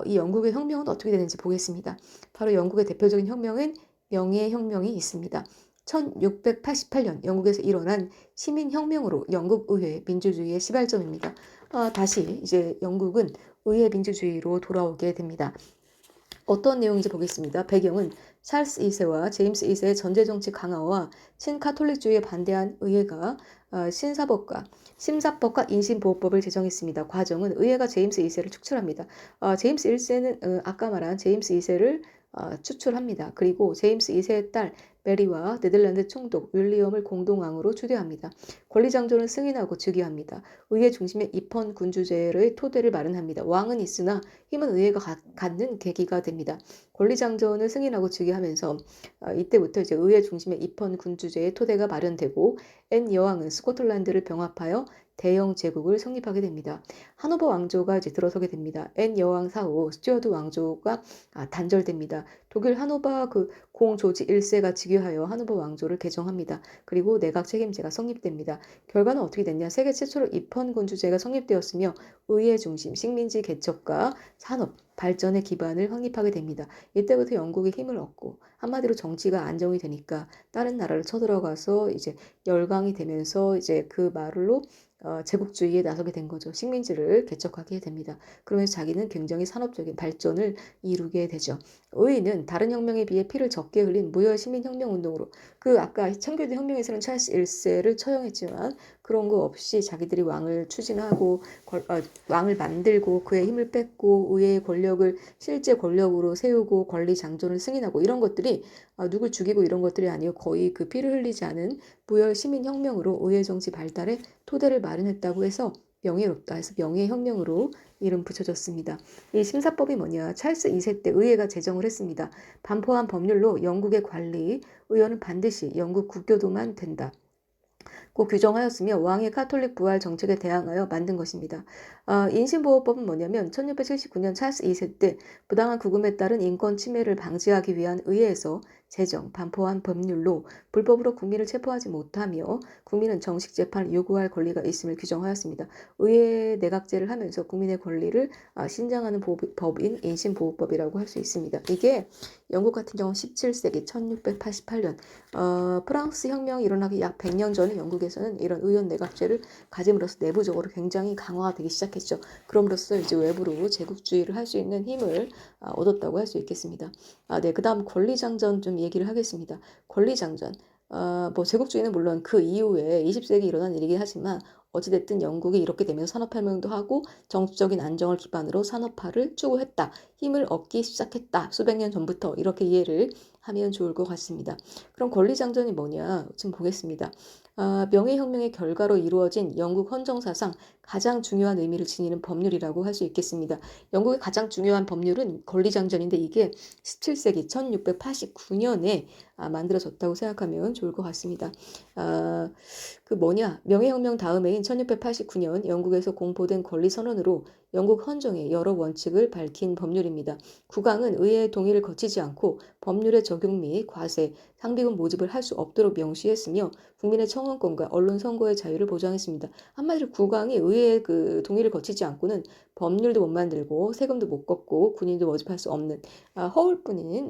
A: 이 영국의 혁명은 어떻게 되는지 보겠습니다. 바로 영국의 대표적인 혁명은 명예혁명이 있습니다. 1688년 영국에서 일어난 시민혁명으로 영국 의회 민주주의의 시발점입니다. 다시 이제 영국은 의회 민주주의로 돌아오게 됩니다. 어떤 내용인지 보겠습니다. 배경은 찰스 2세와 제임스 2세의 전제정치 강화와 친카톨릭주의에 반대한 의회가 심사법과 인신보호법을 제정했습니다. 과정은 의회가 제임스 2세를 축출합니다. 제임스 1세는 아까 말한 제임스 2세를 추출합니다. 그리고 제임스 2세의 딸 메리와 네덜란드 총독 윌리엄을 공동왕으로 추대합니다. 권리장조는 승인하고 즉위합니다. 의회 중심의 입헌 군주제의 토대를 마련합니다. 왕은 있으나 힘은 의회가 갖는 계기가 됩니다. 권리장전을 승인하고 즉위하면서 이때부터 이제 의회 중심의 입헌 군주제의 토대가 마련되고 앤 여왕은 스코틀랜드를 병합하여 대영 제국을 성립하게 됩니다. 하노버 왕조가 이제 들어서게 됩니다. 앤 여왕 사후 스튜어드 왕조가 단절됩니다. 독일 하노버 공 조지 1세가 즉위하여 하노버 왕조를 개정합니다. 그리고 내각 책임제가 성립됩니다. 결과는 어떻게 됐냐? 세계 최초로 입헌군주제가 성립되었으며 의회 중심 식민지 개척과 산업 발전의 기반을 확립하게 됩니다. 이때부터 영국이 힘을 얻고 한마디로 정치가 안정이 되니까 다른 나라를 쳐들어가서 이제 열강이 되면서 이제 그 말로 제국주의에 나서게 된 거죠. 식민지를 개척하게 됩니다. 그러면서 자기는 굉장히 산업적인 발전을 이루게 되죠. 의회는 다른 혁명에 비해 피를 적게 흘린 무혈 시민혁명 운동으로 아까 청교도 혁명에서는 찰스 1세를 처형했지만 그런 거 없이 자기들이 왕을 추진하고 왕을 만들고 그의 힘을 뺏고 의회의 권력을 실제 권력으로 세우고 권리 장전을 승인하고 이런 것들이 누굴 죽이고 이런 것들이 아니고 거의 그 피를 흘리지 않은 무혈 시민혁명으로 의회 정치 발달에 토대를 마련했다고 해서 명예롭다 해서 명예혁명으로 이름 붙여졌습니다. 이 심사법이 뭐냐? 찰스 2세 때 의회가 제정을 했습니다. 반포한 법률로 영국의 관리, 의원은 반드시 영국 국교도만 된다. 고 규정하였으며 왕의 카톨릭 부활 정책에 대항하여 만든 것입니다. 인신보호법은 뭐냐면 1679년 찰스 2세 때 부당한 구금에 따른 인권 침해를 방지하기 위한 의회에서 제정, 반포한 법률로 불법으로 국민을 체포하지 못하며 국민은 정식 재판을 요구할 권리가 있음을 규정하였습니다. 의회 내각제를 하면서 국민의 권리를 신장하는 법인 인신보호법이라고 할 수 있습니다. 이게 영국 같은 경우 17세기 1688년 프랑스 혁명이 일어나기 약 100년 전에 영국에서는 이런 의원 내각제를 가짐으로써 내부적으로 굉장히 강화되기 시작했죠. 그럼으로써 이제 외부로 제국주의를 할 수 있는 힘을 얻었다고 할 수 있겠습니다. 네, 그 다음 권리장전 좀 얘기를 하겠습니다. 권리장전. 뭐 제국주의는 물론 그 이후에 20세기 일어난 일이긴 하지만 어찌됐든 영국이 이렇게 되면서 산업혁명도 하고 정치적인 안정을 기반으로 산업화를 추구했다. 힘을 얻기 시작했다. 수백 년 전부터 이렇게 이해를 하면 좋을 것 같습니다. 그럼 권리장전이 뭐냐? 좀 보겠습니다. 명예혁명의 결과로 이루어진 영국 헌정사상 가장 중요한 의미를 지니는 법률이라고 할 수 있겠습니다. 영국의 가장 중요한 법률은 권리장전인데 이게 17세기 1689년에 만들어졌다고 생각하면 좋을 것 같습니다. 명예혁명 다음해인 1689년 영국에서 공포된 권리선언으로 영국 헌정의 여러 원칙을 밝힌 법률입니다. 국왕은 의회의 동의를 거치지 않고 법률의 적용 및 과세, 상비금 모집을 할 수 없도록 명시했으며 국민의 청원권과 언론 선거의 자유를 보장했습니다. 한마디로 국왕이 의회의 동의를 거치지 않고는 법률도 못 만들고 세금도 못 걷고 군인도 모집할 수 없는 허울뿐인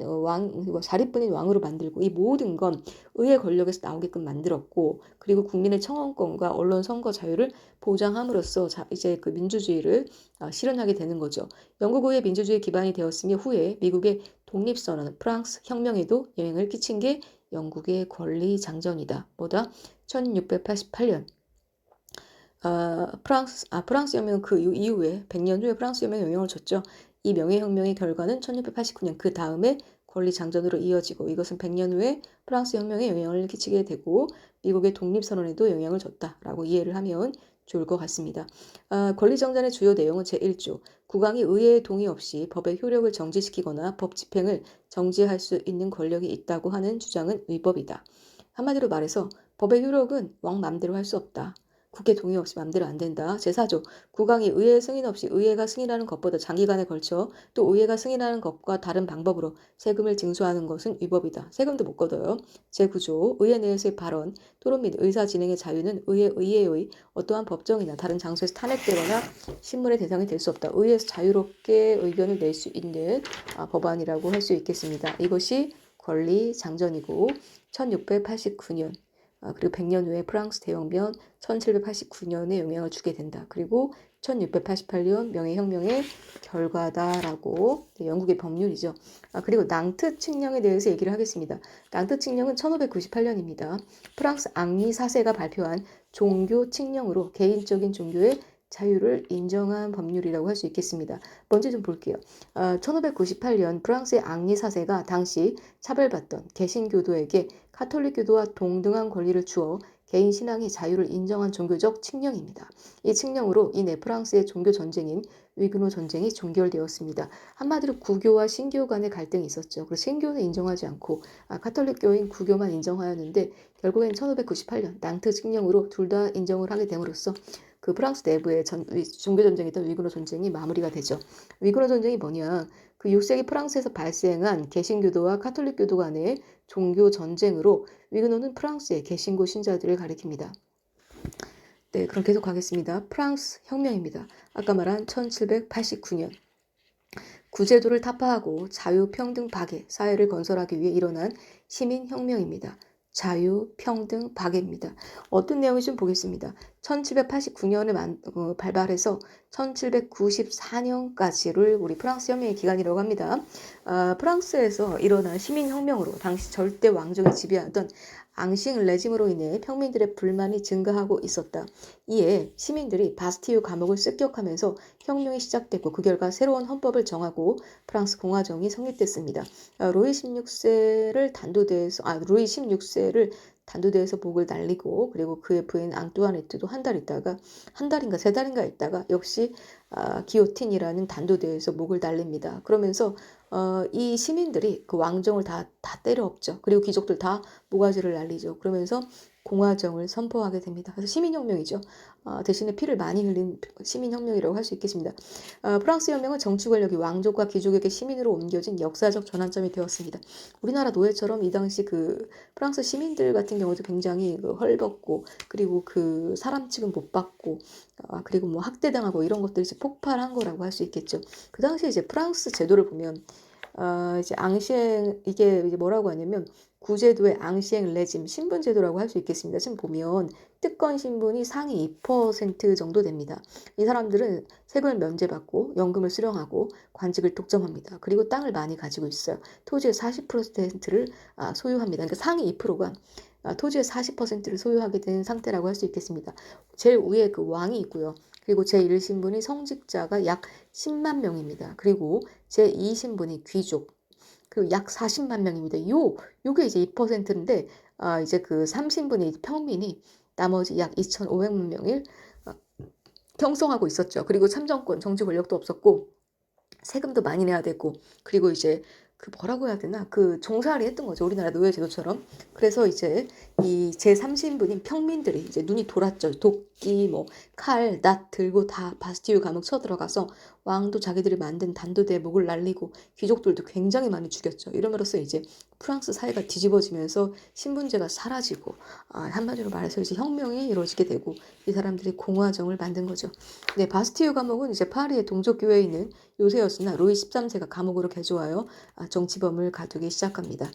A: 자리뿐인 왕으로 만들고 이 모든 건 의회 권력에서 나오게끔 만들었고 그리고 국민의 청원권과 언론 선거 자유를 보장함으로써 이제 민주주의를 실현하게 되는 거죠. 영국 의회 민주주의 기반이 되었으며 후에 미국의 독립선언, 프랑스 혁명에도 영향을 끼친 게 영국의 권리장전이다. 1688년. 프랑스 혁명 그 이후에 100년 후에 프랑스 혁명에 영향을 줬죠. 이 명예혁명의 결과는 1689년 그 다음에 권리장전으로 이어지고 이것은 100년 후에 프랑스 혁명에 영향을 끼치게 되고 미국의 독립선언에도 영향을 줬다라고 이해를 하면 좋을 것 같습니다. 권리장전의 주요 내용은 제1조 국왕이 의회의 동의 없이 법의 효력을 정지시키거나 법 집행을 정지할 수 있는 권력이 있다고 하는 주장은 위법이다. 한마디로 말해서 법의 효력은 왕 맘대로 할 수 없다. 국회 동의 없이 맘대로 안 된다. 제4조 국왕이 의회 승인 없이 의회가 승인하는 것보다 장기간에 걸쳐 또 의회가 승인하는 것과 다른 방법으로 세금을 징수하는 것은 위법이다. 세금도 못 걷어요. 제9조 의회 내에서의 발언, 토론 및 의사 진행의 자유는 의회의 어떠한 법정이나 다른 장소에서 탄핵되거나 신문의 대상이 될 수 없다. 의회에서 자유롭게 의견을 낼 수 있는 법안이라고 할 수 있겠습니다. 이것이 권리장전이고 1689년 그리고 100년 후에 프랑스 대혁명 1789년에 영향을 주게 된다. 그리고 1688년 명예혁명의 결과다라고 영국의 법률이죠. 그리고 낭트 칙령에 대해서 얘기를 하겠습니다. 낭트 칙령은 1598년입니다. 프랑스 앙리 4세가 발표한 종교 칙령으로 개인적인 종교의 자유를 인정한 법률이라고 할 수 있겠습니다. 먼저 좀 볼게요. 1598년 프랑스의 앙리 4세가 당시 차별받던 개신교도에게 카톨릭교도와 동등한 권리를 주어 개인 신앙의 자유를 인정한 종교적 칙령입니다. 이 칙령으로 인해 프랑스의 종교 전쟁인 위그노 전쟁이 종결되었습니다. 한마디로 구교와 신교 간의 갈등이 있었죠. 그래서 신교는 인정하지 않고 카톨릭교인 구교만 인정하였는데 결국엔 1598년 낭트 칙령으로 둘 다 인정을 하게 됨으로써 그 프랑스 내부의 종교 전쟁이던 위그노 전쟁이 마무리가 되죠. 위그노 전쟁이 뭐냐? 그 6세기 프랑스에서 발생한 개신교도와 카톨릭교도 간의 종교 전쟁으로 위그노는 프랑스의 개신교 신자들을 가리킵니다. 네, 그럼 계속 가겠습니다. 프랑스 혁명입니다. 아까 말한 1789년. 구제도를 타파하고 자유, 평등, 박애, 사회를 건설하기 위해 일어난 시민혁명입니다. 자유, 평등, 박애입니다. 어떤 내용인지 좀 보겠습니다. 1789년에 발발해서 1794년까지를 우리 프랑스 혁명의 기간이라고 합니다. 프랑스에서 일어난 시민혁명으로 당시 절대 왕정이 지배하던 앙싱 레짐으로 인해 평민들의 불만이 증가하고 있었다. 이에 시민들이 바스티유 감옥을 습격하면서 혁명이 시작됐고 그 결과 새로운 헌법을 정하고 프랑스 공화정이 성립됐습니다. 루이 16세를 단두대에서 목을 날리고 그리고 그의 부인 앙뚜아네트도 한 달인가 세 달인가 있다가 역시 기요틴이라는 단두대에서 목을 날립니다. 그러면서 이 시민들이 그 왕정을 다 때려엎죠. 그리고 귀족들 다 모가지를 날리죠. 그러면서 공화정을 선포하게 됩니다. 그래서 시민혁명이죠. 대신에 피를 많이 흘린 시민혁명이라고 할 수 있겠습니다. 프랑스 혁명은 정치 권력이 왕족과 귀족에게 시민으로 옮겨진 역사적 전환점이 되었습니다. 우리나라 노예처럼 이 당시 그 프랑스 시민들 같은 경우도 굉장히 헐벗고 그리고 그 사람 취급 못 받고 그리고 뭐 학대당하고 이런 것들이 이제 폭발한 거라고 할 수 있겠죠. 그 당시에 이제 프랑스 제도를 보면 이제 이게 이제 뭐라고 하냐면 구제도의 앙시행 레짐 신분제도라고 할 수 있겠습니다. 지금 보면 특권 신분이 상위 2% 정도 됩니다. 이 사람들은 세금을 면제받고 연금을 수령하고 관직을 독점합니다. 그리고 땅을 많이 가지고 있어요. 토지의 40%를 소유합니다. 그러니까 상위 2%가 토지의 40%를 소유하게 된 상태라고 할 수 있겠습니다. 제일 위에 그 왕이 있고요. 그리고 제1신분이 성직자가 약 10만 명입니다. 그리고 제2신분이 귀족. 그리고 약 40만 명입니다. 요게 이제 2%인데, 이제 그 3신분이 평민이 나머지 약 2,500만 명을 형성하고 있었죠. 그리고 참정권, 정치 권력도 없었고, 세금도 많이 내야 되고, 그리고 이제 그 뭐라고 해야 되나? 그 종살이 했던 거죠. 우리나라 노예 제도처럼. 그래서 이제 이 제3신분인 평민들이 이제 눈이 돌았죠. 도끼, 칼, 낫 들고 다 바스티유 감옥 쳐들어가서 왕도 자기들이 만든 단도대에 목을 날리고 귀족들도 굉장히 많이 죽였죠. 이러므로써 이제 프랑스 사회가 뒤집어지면서 신분제가 사라지고 한마디로 말해서 이제 혁명이 이루어지게 되고 이 사람들이 공화정을 만든 거죠. 네, 바스티유 감옥은 이제 파리의 동족교회에 있는 요새였으나 루이 13세가 감옥으로 개조하여 정치범을 가두기 시작합니다.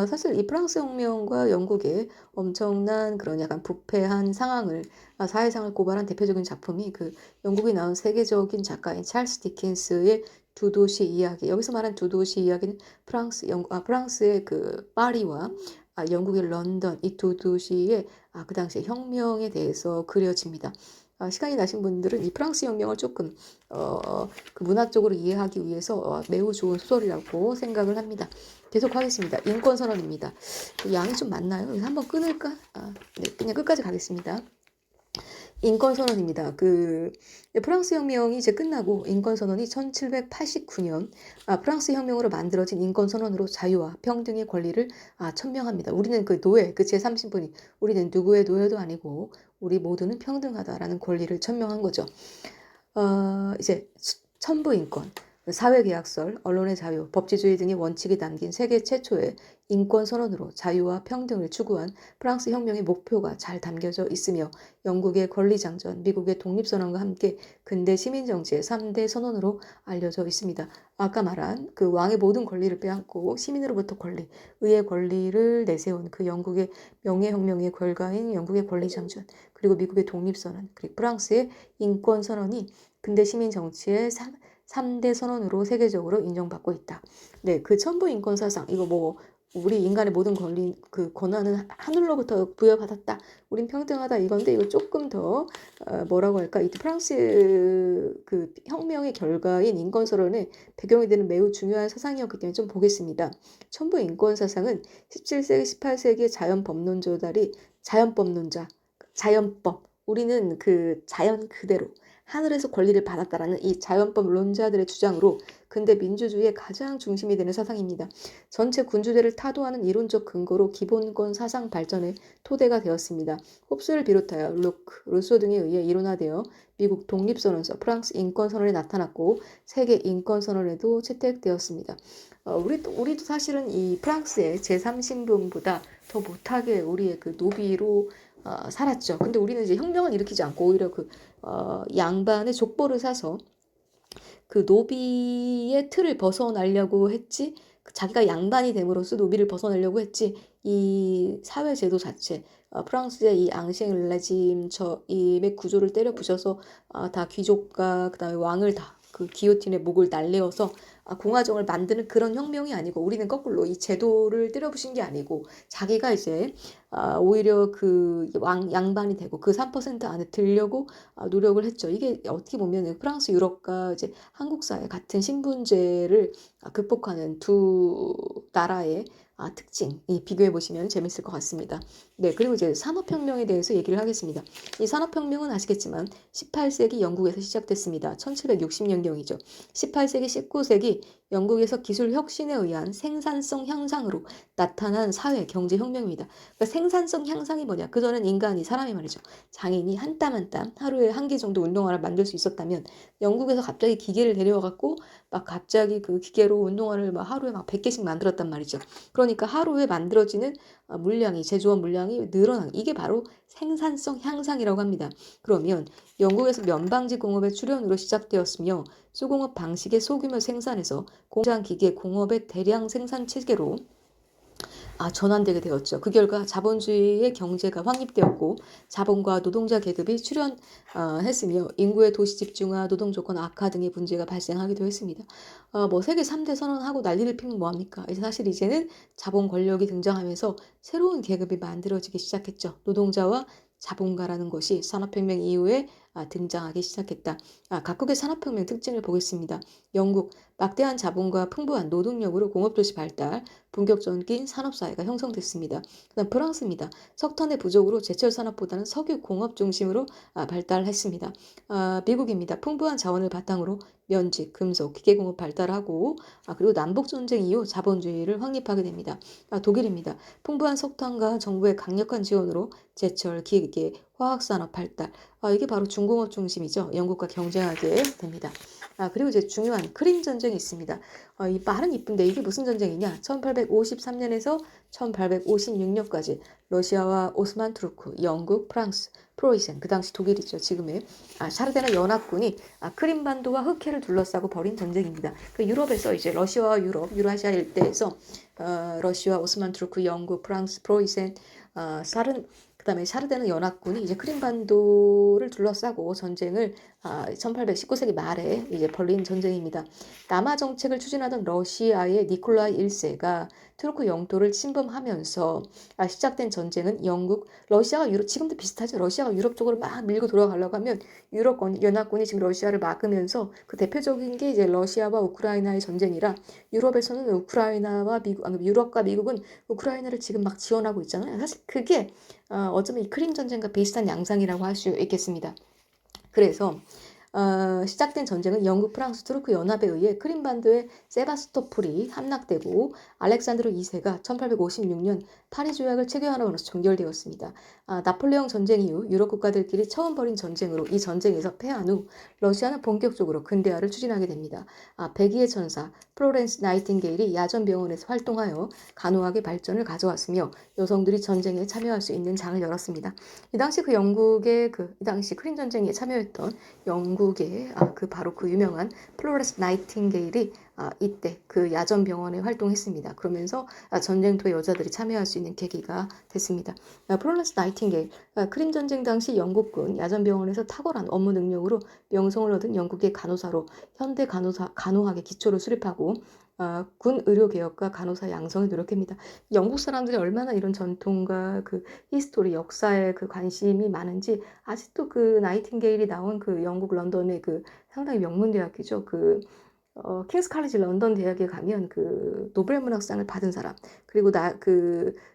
A: 사실 이 프랑스 혁명과 영국의 엄청난 그런 약간 부패한 상황을 사회상을 고발한 대표적인 작품이 그 영국이 나온 세계적인 작가인 찰스 디킨스의 두 도시 이야기. 여기서 말한 두 도시 이야기는 프랑스의 그 파리와 영국의 런던 이 두 도시의 그 당시의 혁명에 대해서 그려집니다. 시간이 나신 분들은 이 프랑스 혁명을 조금 그 문학적으로 이해하기 위해서 매우 좋은 소설이라고 생각을 합니다. 계속하겠습니다. 인권선언입니다. 양이 좀 많나요? 그래서 한번 끊을까? 네, 그냥 끝까지 가겠습니다. 인권선언입니다. 프랑스 혁명이 이제 끝나고 인권선언이 1789년 프랑스 혁명으로 만들어진 인권선언으로 자유와 평등의 권리를 천명합니다. 우리는 그 노예, 그 제3신분이 우리는 누구의 노예도 아니고 우리 모두는 평등하다라는 권리를 천명한 거죠. 이제 천부인권, 사회계약설, 언론의 자유, 법치주의 등의 원칙이 담긴 세계 최초의 인권선언으로 자유와 평등을 추구한 프랑스 혁명의 목표가 잘 담겨져 있으며 영국의 권리장전, 미국의 독립선언과 함께 근대 시민정치의 3대 선언으로 알려져 있습니다. 아까 말한 그 왕의 모든 권리를 빼앗고 시민으로부터 권리, 의의 권리를 내세운 그 영국의 명예혁명의 결과인 영국의 권리장전, 그리고 미국의 독립선언, 그리고 프랑스의 인권선언이 근대 시민정치의 3대 선언으로 세계적으로 인정받고 있다. 네, 그 천부 인권 사상 이거 우리 인간의 모든 권리 그 권한은 하늘로부터 부여받았다. 우린 평등하다 이건데 이거 조금 더 뭐라고 할까? 이 프랑스 그 혁명의 결과인 인권 선언의 배경이 되는 매우 중요한 사상이었기 때문에 좀 보겠습니다. 천부 인권 사상은 17세기, 18세기의 자연법, 우리는 그 자연 그대로 하늘에서 권리를 받았다라는 이 자연법론자들의 주장으로 근대 민주주의의 가장 중심이 되는 사상입니다. 전체 군주제를 타도하는 이론적 근거로 기본권 사상 발전의 토대가 되었습니다. 홉스를 비롯하여 로크, 루소 등에 의해 이론화되어 미국 독립선언서, 프랑스 인권선언에 나타났고 세계 인권선언에도 채택되었습니다. 우리도 사실은 이 프랑스의 제3신분보다 더 못하게 우리의 그 노비로 살았죠. 근데 우리는 이제 혁명을 일으키지 않고 오히려 양반의 족보를 사서 그 노비의 틀을 벗어나려고 했지, 자기가 양반이 됨으로써 노비를 벗어나려고 했지, 이 사회 제도 자체, 프랑스의 이 앙시앙 레짐의 구조를 때려 부셔서 다 귀족과 그다음에 왕을 다 그 기요틴의 목을 날려서 공화정을 만드는 그런 혁명이 아니고, 우리는 거꾸로 이 제도를 때려 부신 게 아니고 자기가 이제 오히려 그 양반이 되고 그 3% 안에 들려고 노력을 했죠. 이게 어떻게 보면 프랑스 유럽과 이제 한국 사회 같은 신분제를 극복하는 두 나라의 특징이 비교해 보시면 재밌을 것 같습니다. 네, 그리고 이제 산업혁명에 대해서 얘기를 하겠습니다. 이 산업혁명은 아시겠지만 18세기 영국에서 시작됐습니다. 1760년경이죠. 18세기, 19세기 영국에서 기술 혁신에 의한 생산성 향상으로 나타난 사회 경제 혁명입니다. 그러니까 생산성 향상이 뭐냐? 그전엔 사람이 말이죠. 장인이 한 땀 한 땀 하루에 한 개 정도 운동화를 만들 수 있었다면, 영국에서 갑자기 기계를 데려와갖고 막 갑자기 그 기계로 운동화를 막 하루에 막 100개씩 만들었단 말이죠. 그러니까 하루에 만들어지는 제조업 물량이 늘어나는, 이게 바로 생산성 향상이라고 합니다. 그러면 영국에서 면방지 공업의 출현으로 시작되었으며, 수공업 방식의 소규모 생산에서 공장 기계 공업의 대량 생산 체계로 전환되게 되었죠. 그 결과 자본주의의 경제가 확립되었고 자본과 노동자 계급이 출현했으며 인구의 도시 집중화, 노동 조건 악화 등의 문제가 발생하기도 했습니다. 세계 3대 선언하고 난리를 피면 뭐합니까? 사실 이제는 자본 권력이 등장하면서 새로운 계급이 만들어지기 시작했죠. 노동자와 자본가라는 것이 산업혁명 이후에 등장하기 시작했다. 각국의 산업혁명 특징을 보겠습니다. 영국, 막대한 자본과 풍부한 노동력으로 공업도시 발달, 본격적인 산업사회가 형성됐습니다. 그다음 프랑스입니다. 석탄의 부족으로 제철 산업보다는 석유 공업 중심으로 발달했습니다. 미국입니다. 풍부한 자원을 바탕으로 면직, 금속, 기계공업 발달하고 그리고 남북전쟁 이후 자본주의를 확립하게 됩니다. 독일입니다. 풍부한 석탄과 정부의 강력한 지원으로 제철, 기계, 화학산업 발달. 이게 바로 중공업 중심이죠. 영국과 경쟁하게 됩니다. 그리고 이제 중요한 크림 전쟁이 있습니다. 이 말은 이쁜데 이게 무슨 전쟁이냐? 1853년에서 1856년까지 러시아와 오스만 투르크, 영국, 프랑스, 프로이센, 그 당시 독일이죠. 지금의 샤르데나 연합군이 크림반도와 흑해를 둘러싸고 벌인 전쟁입니다. 그 유럽에서 이제 러시아와 유라시아 일대에서 러시아, 오스만 투르크, 영국, 프랑스, 프로이센, 그다음에 샤르데나 연합군이 이제 크림반도를 둘러싸고 전쟁을 1819세기 말에 이제 벌린 전쟁입니다. 남하 정책을 추진하던 러시아의 니콜라이 1세가 투르크 영토를 침범하면서 시작된 전쟁은 러시아가 지금도 비슷하죠. 러시아가 유럽 쪽으로 막 밀고 돌아가려고 하면 유럽 연합군이 지금 러시아를 막으면서, 그 대표적인 게 이제 러시아와 우크라이나의 전쟁이라, 유럽에서는 유럽과 미국은 우크라이나를 지금 막 지원하고 있잖아요. 사실 그게 어쩌면 이 크림 전쟁과 비슷한 양상이라고 할 수 있겠습니다. 그래서 시작된 전쟁은 영국, 프랑스, 투르크 연합에 의해 크림반도의 세바스토폴이 함락되고 알렉산드로 2세가 1856년 파리 조약을 체결함으로써 종결되었습니다. 나폴레옹 전쟁 이후 유럽 국가들끼리 처음 벌인 전쟁으로 이 전쟁에서 패한 후 러시아는 본격적으로 근대화를 추진하게 됩니다. 백의의 천사 플로렌스 나이팅게일이 야전병원에서 활동하여 간호학의 발전을 가져왔으며 여성들이 전쟁에 참여할 수 있는 장을 열었습니다. 이 당시 이 당시 크림 전쟁에 참여했던 영국의 바로 그 유명한 플로렌스 나이팅게일이 이때 그 야전병원에 활동했습니다. 그러면서 전쟁터에 여자들이 참여할 수 있는 계기가 됐습니다. 플로렌스 나이팅게일, 크림 전쟁 당시 영국군 야전병원에서 탁월한 업무 능력으로 명성을 얻은 영국의 간호사로 현대 간호학의 기초를 수립하고 군 의료개혁과 간호사 양성에 노력합니다. 영국 사람들이 얼마나 이런 전통과 그 히스토리, 역사에 그 관심이 많은지 아직도 그 나이팅게일이 나온 그 영국 런던의 그 상당히 명문 대학이죠. 킹스 칼리지 런던 대학에 가면 그 노벨 문학상을 받은 사람, 그리고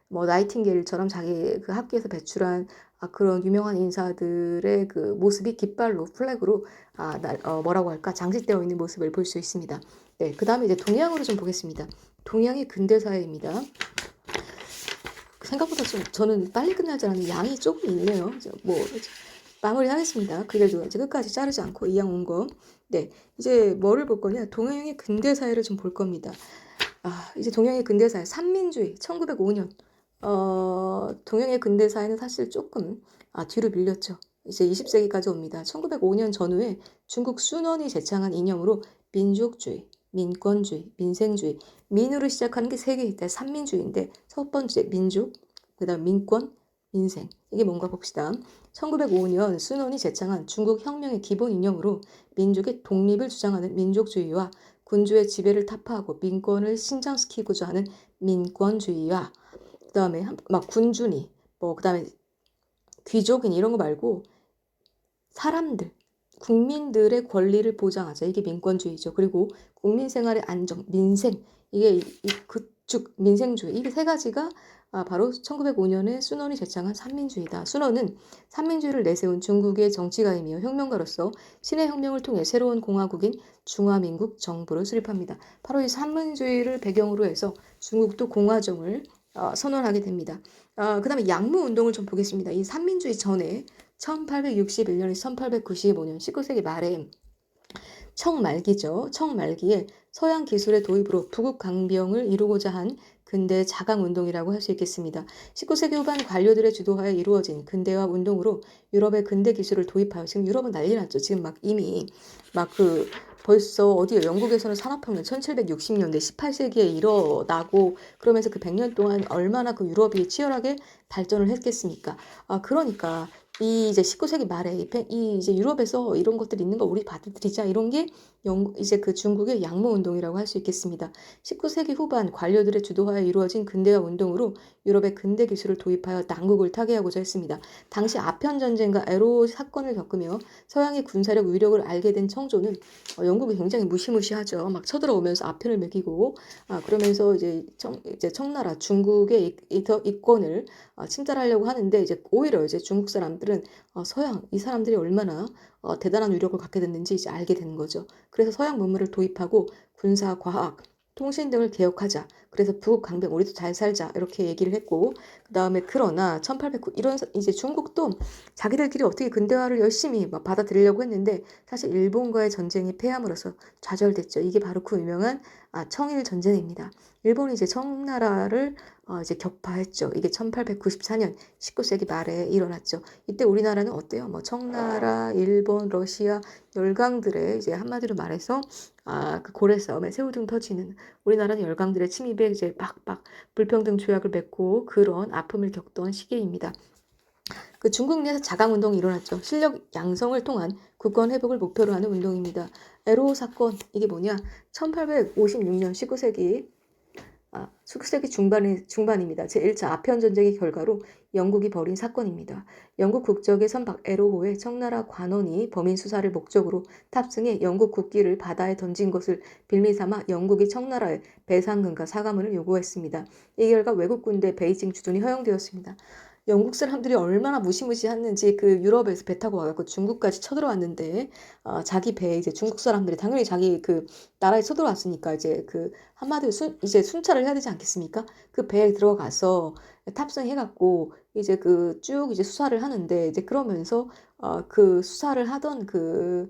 A: 뭐 나이팅게일처럼 자기 그 학교에서 배출한 그런 유명한 인사들의 그 모습이 깃발로 플래그로 뭐라고 할까 장식되어 있는 모습을 볼 수 있습니다. 네, 그 다음에 이제 동양으로 좀 보겠습니다. 동양의 근대사회입니다. 생각보다 좀 저는 빨리 끝날 줄 알았는데 양이 조금 있네요. 뭐 마무리하겠습니다. 그래도 이제 끝까지 자르지 않고 이왕 온 거. 네, 이제 뭐를 볼 거냐? 동양의 근대사회를 좀 볼 겁니다. 이제 동양의 근대사회, 삼민주의, 1905년. 동양의 근대사회는 사실 조금 뒤로 밀렸죠. 이제 20세기까지 옵니다. 1905년 전후에 중국 순원이 제창한 이념으로 민족주의, 민권주의, 민생주의, 민으로 시작하는 게 세 개 있다. 삼민주의인데 첫 번째 민족, 그다음 민권, 민생. 이게 뭔가 봅시다. 1905년 순원이 제창한 중국 혁명의 기본 이념으로 민족의 독립을 주장하는 민족주의와 군주의 지배를 타파하고 민권을 신장시키고자 하는 민권주의와 그다음에 막 군주니 뭐 그다음에 귀족인 이런 거 말고 사람들 국민들의 권리를 보장하자. 이게 민권주의죠. 그리고 국민 생활의 안정, 민생 이게 즉 민생주의 이 세 가지가 바로 1905년에 순원이 제창한 삼민주의다. 순원은 삼민주의를 내세운 중국의 정치가이며 혁명가로서 신의 혁명을 통해 새로운 공화국인 중화민국 정부를 수립합니다. 바로 이 삼민주의를 배경으로 해서 중국도 공화정을 선언하게 됩니다. 그 다음에 양무운동을 좀 보겠습니다. 이 삼민주의 전에 1861년에서 1895년 19세기 말에 청말기죠. 청말기에 서양 기술의 도입으로 부국 강병을 이루고자 한 근대 자강 운동이라고 할 수 있겠습니다. 19세기 후반 관료들의 주도하에 이루어진 근대화 운동으로 유럽의 근대 기술을 도입하여 지금 유럽은 난리 났죠. 지금 막 이미 벌써 어디요? 영국에서는 산업혁명 1760년대 18세기에 일어나고 그러면서 그 100년 동안 얼마나 그 유럽이 치열하게 발전을 했겠습니까? 그러니까 이 이제 19세기 말에 이 이제 유럽에서 이런 것들이 있는 거 우리 받아들이자 이런 게 이제 그 중국의 양모 운동이라고 할 수 있겠습니다. 19세기 후반 관료들의 주도하에 이루어진 근대화 운동으로 유럽의 근대 기술을 도입하여 남국을 타개하고자 했습니다. 당시 아편 전쟁과 에로 사건을 겪으며 서양의 군사력 위력을 알게 된 청조는 영국이 굉장히 무시무시하죠. 막 쳐들어오면서 아편을 매기고 그러면서 이제 청나라 중국의 이권을 침탈하려고 하는데 이제 오히려 이제 중국 사람들은 서양 이 사람들이 얼마나 대단한 위력을 갖게 됐는지 이제 알게 되는 거죠. 그래서 서양 문물을 도입하고 군사, 과학, 통신 등을 개혁하자. 그래서 부국 강병 우리도 잘 살자 이렇게 얘기를 했고 그 다음에 그러나 1809 이런 이제 중국도 자기들끼리 어떻게 근대화를 열심히 막 받아들이려고 했는데 사실 일본과의 전쟁이 패함으로써 좌절됐죠. 이게 바로 그 유명한 청일 전쟁입니다. 일본이 이제 청나라를 이제 격파했죠. 이게 1894년 19세기 말에 일어났죠. 이때 우리나라는 어때요? 뭐 청나라, 일본, 러시아 열강들의 이제 한마디로 말해서 그 고래 싸움에 새우등 터지는 우리나라는 열강들의 침입에 이제 빡빡 불평등 조약을 맺고 그런 아픔을 겪던 시기입니다. 그 중국 내에서 자강 운동이 일어났죠. 실력 양성을 통한 국권 회복을 목표로 하는 운동입니다. 에로 사건 이게 뭐냐? 1856년 19세기 중반입니다. 제1차 아편 전쟁의 결과로 영국이 벌인 사건입니다. 영국 국적의 선박 에로호의 청나라 관원이 범인 수사를 목적으로 탑승해 영국 국기를 바다에 던진 것을 빌미삼아 영국이 청나라에 배상금과 사과문을 요구했습니다. 이 결과 외국 군대 베이징 주둔이 허용되었습니다. 영국 사람들이 얼마나 무시무시했는지 그 유럽에서 배 타고 와갖고 중국까지 쳐들어왔는데 자기 배에 이제 중국 사람들이 당연히 자기 그 나라에 쳐들어왔으니까 이제 그 한마디로 이제 순찰을 해야 되지 않겠습니까? 그 배에 들어가서 탑승해갖고 이제 그 쭉 이제 수사를 하는데 이제 그러면서 그 수사를 하던 그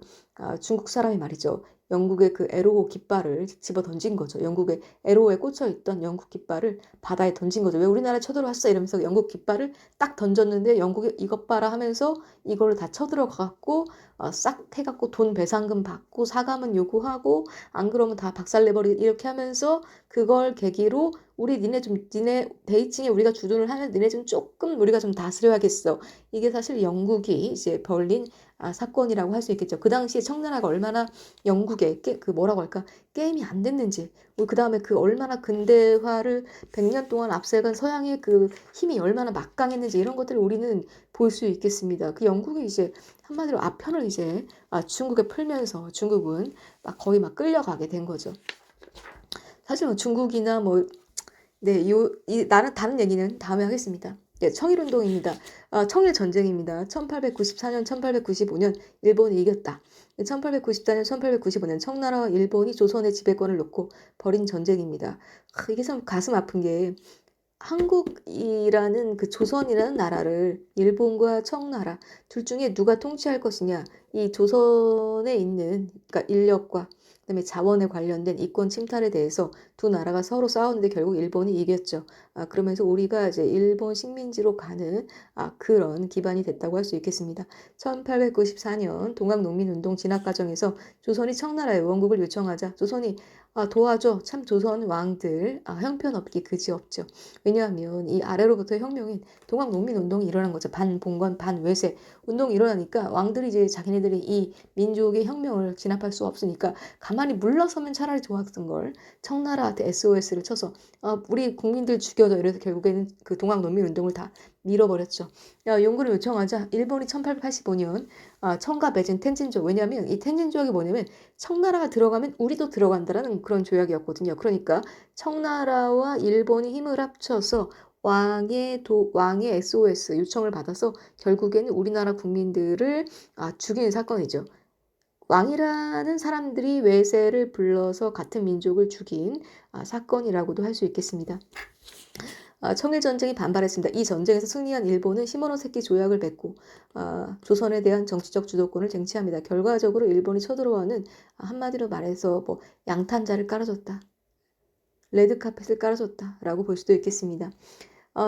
A: 중국 사람이 말이죠. 영국의 그 에로 깃발을 집어 던진 거죠. 영국의 에로에 꽂혀 있던 영국 깃발을 바다에 던진 거죠. 왜 우리나라에 쳐들어왔어? 이러면서 영국 깃발을 딱 던졌는데 영국이 이것 봐라 하면서 이걸 다 쳐들어가갖고 싹 해갖고 돈 배상금 받고 사과문 요구하고 안 그러면 다 박살내버리 이렇게 하면서 그걸 계기로 니네 베이징에 우리가 주둔을 하면 니네 좀 조금 우리가 좀 다스려야겠어. 이게 사실 영국이 이제 벌린 사건이라고 할 수 있겠죠. 그 당시에 청나라가 얼마나 영국에 그 뭐라고 할까 게임이 안 됐는지 그 다음에 그 얼마나 근대화를 100년 동안 앞서간 서양의 그 힘이 얼마나 막강했는지 이런 것들을 우리는 볼 수 있겠습니다. 그 영국이 이제 한마디로 아편을 이제 중국에 풀면서 중국은 거의 끌려가게 된 거죠. 사실 중국이나 뭐 네, 나는 다른 얘기는 다음에 하겠습니다. 네, 청일운동입니다. 청일전쟁입니다. 1894년, 1895년 일본이 이겼다. 1894년, 1895년 청나라와 일본이 조선의 지배권을 놓고 벌인 전쟁입니다. 이게 참 가슴 아픈 게 한국이라는 그 조선이라는 나라를 일본과 청나라 둘 중에 누가 통치할 것이냐, 이 조선에 있는 그러니까 인력과 그다음에 자원에 관련된 이권 침탈에 대해서 두 나라가 서로 싸우는데 결국 일본이 이겼죠. 그러면서 우리가 이제 일본 식민지로 가는 그런 기반이 됐다고 할 수 있겠습니다. 1894년 동학농민운동 진압 과정에서 조선이 청나라에 원국을 요청하자 조선이 도와줘. 참 조선 왕들 형편없기 그지없죠. 왜냐하면 이 아래로부터 혁명인 동학농민운동이 일어난 거죠. 반봉건 반외세 운동이 일어나니까 왕들이 이제 자기네들이 이 민족의 혁명을 진압할 수 없으니까 가만히 물러서면 차라리 좋았던 걸 청나라한테 SOS를 쳐서 우리 국민들 죽여줘 이래서 결국에는 그 동학농민운동을 다 밀어버렸죠. 연구를 요청하자 일본이 1885년 청가 맺은 텐진조 왜냐하면 이 텐진조약이 뭐냐면 청나라가 들어가면 우리도 들어간다라는 그런 조약이었거든요. 그러니까 청나라와 일본이 힘을 합쳐서 왕의 SOS 요청을 받아서 결국에는 우리나라 국민들을 죽이는 사건이죠. 왕이라는 사람들이 외세를 불러서 같은 민족을 죽인 사건이라고도 할 수 있겠습니다. 청일전쟁이 반발했습니다. 이 전쟁에서 승리한 일본은 시모노세키 조약을 맺고 조선에 대한 정치적 주도권을 쟁취합니다. 결과적으로 일본이 쳐들어와는 한마디로 말해서 뭐 양탄자를 깔아줬다. 레드카펫을 깔아줬다라고 볼 수도 있겠습니다.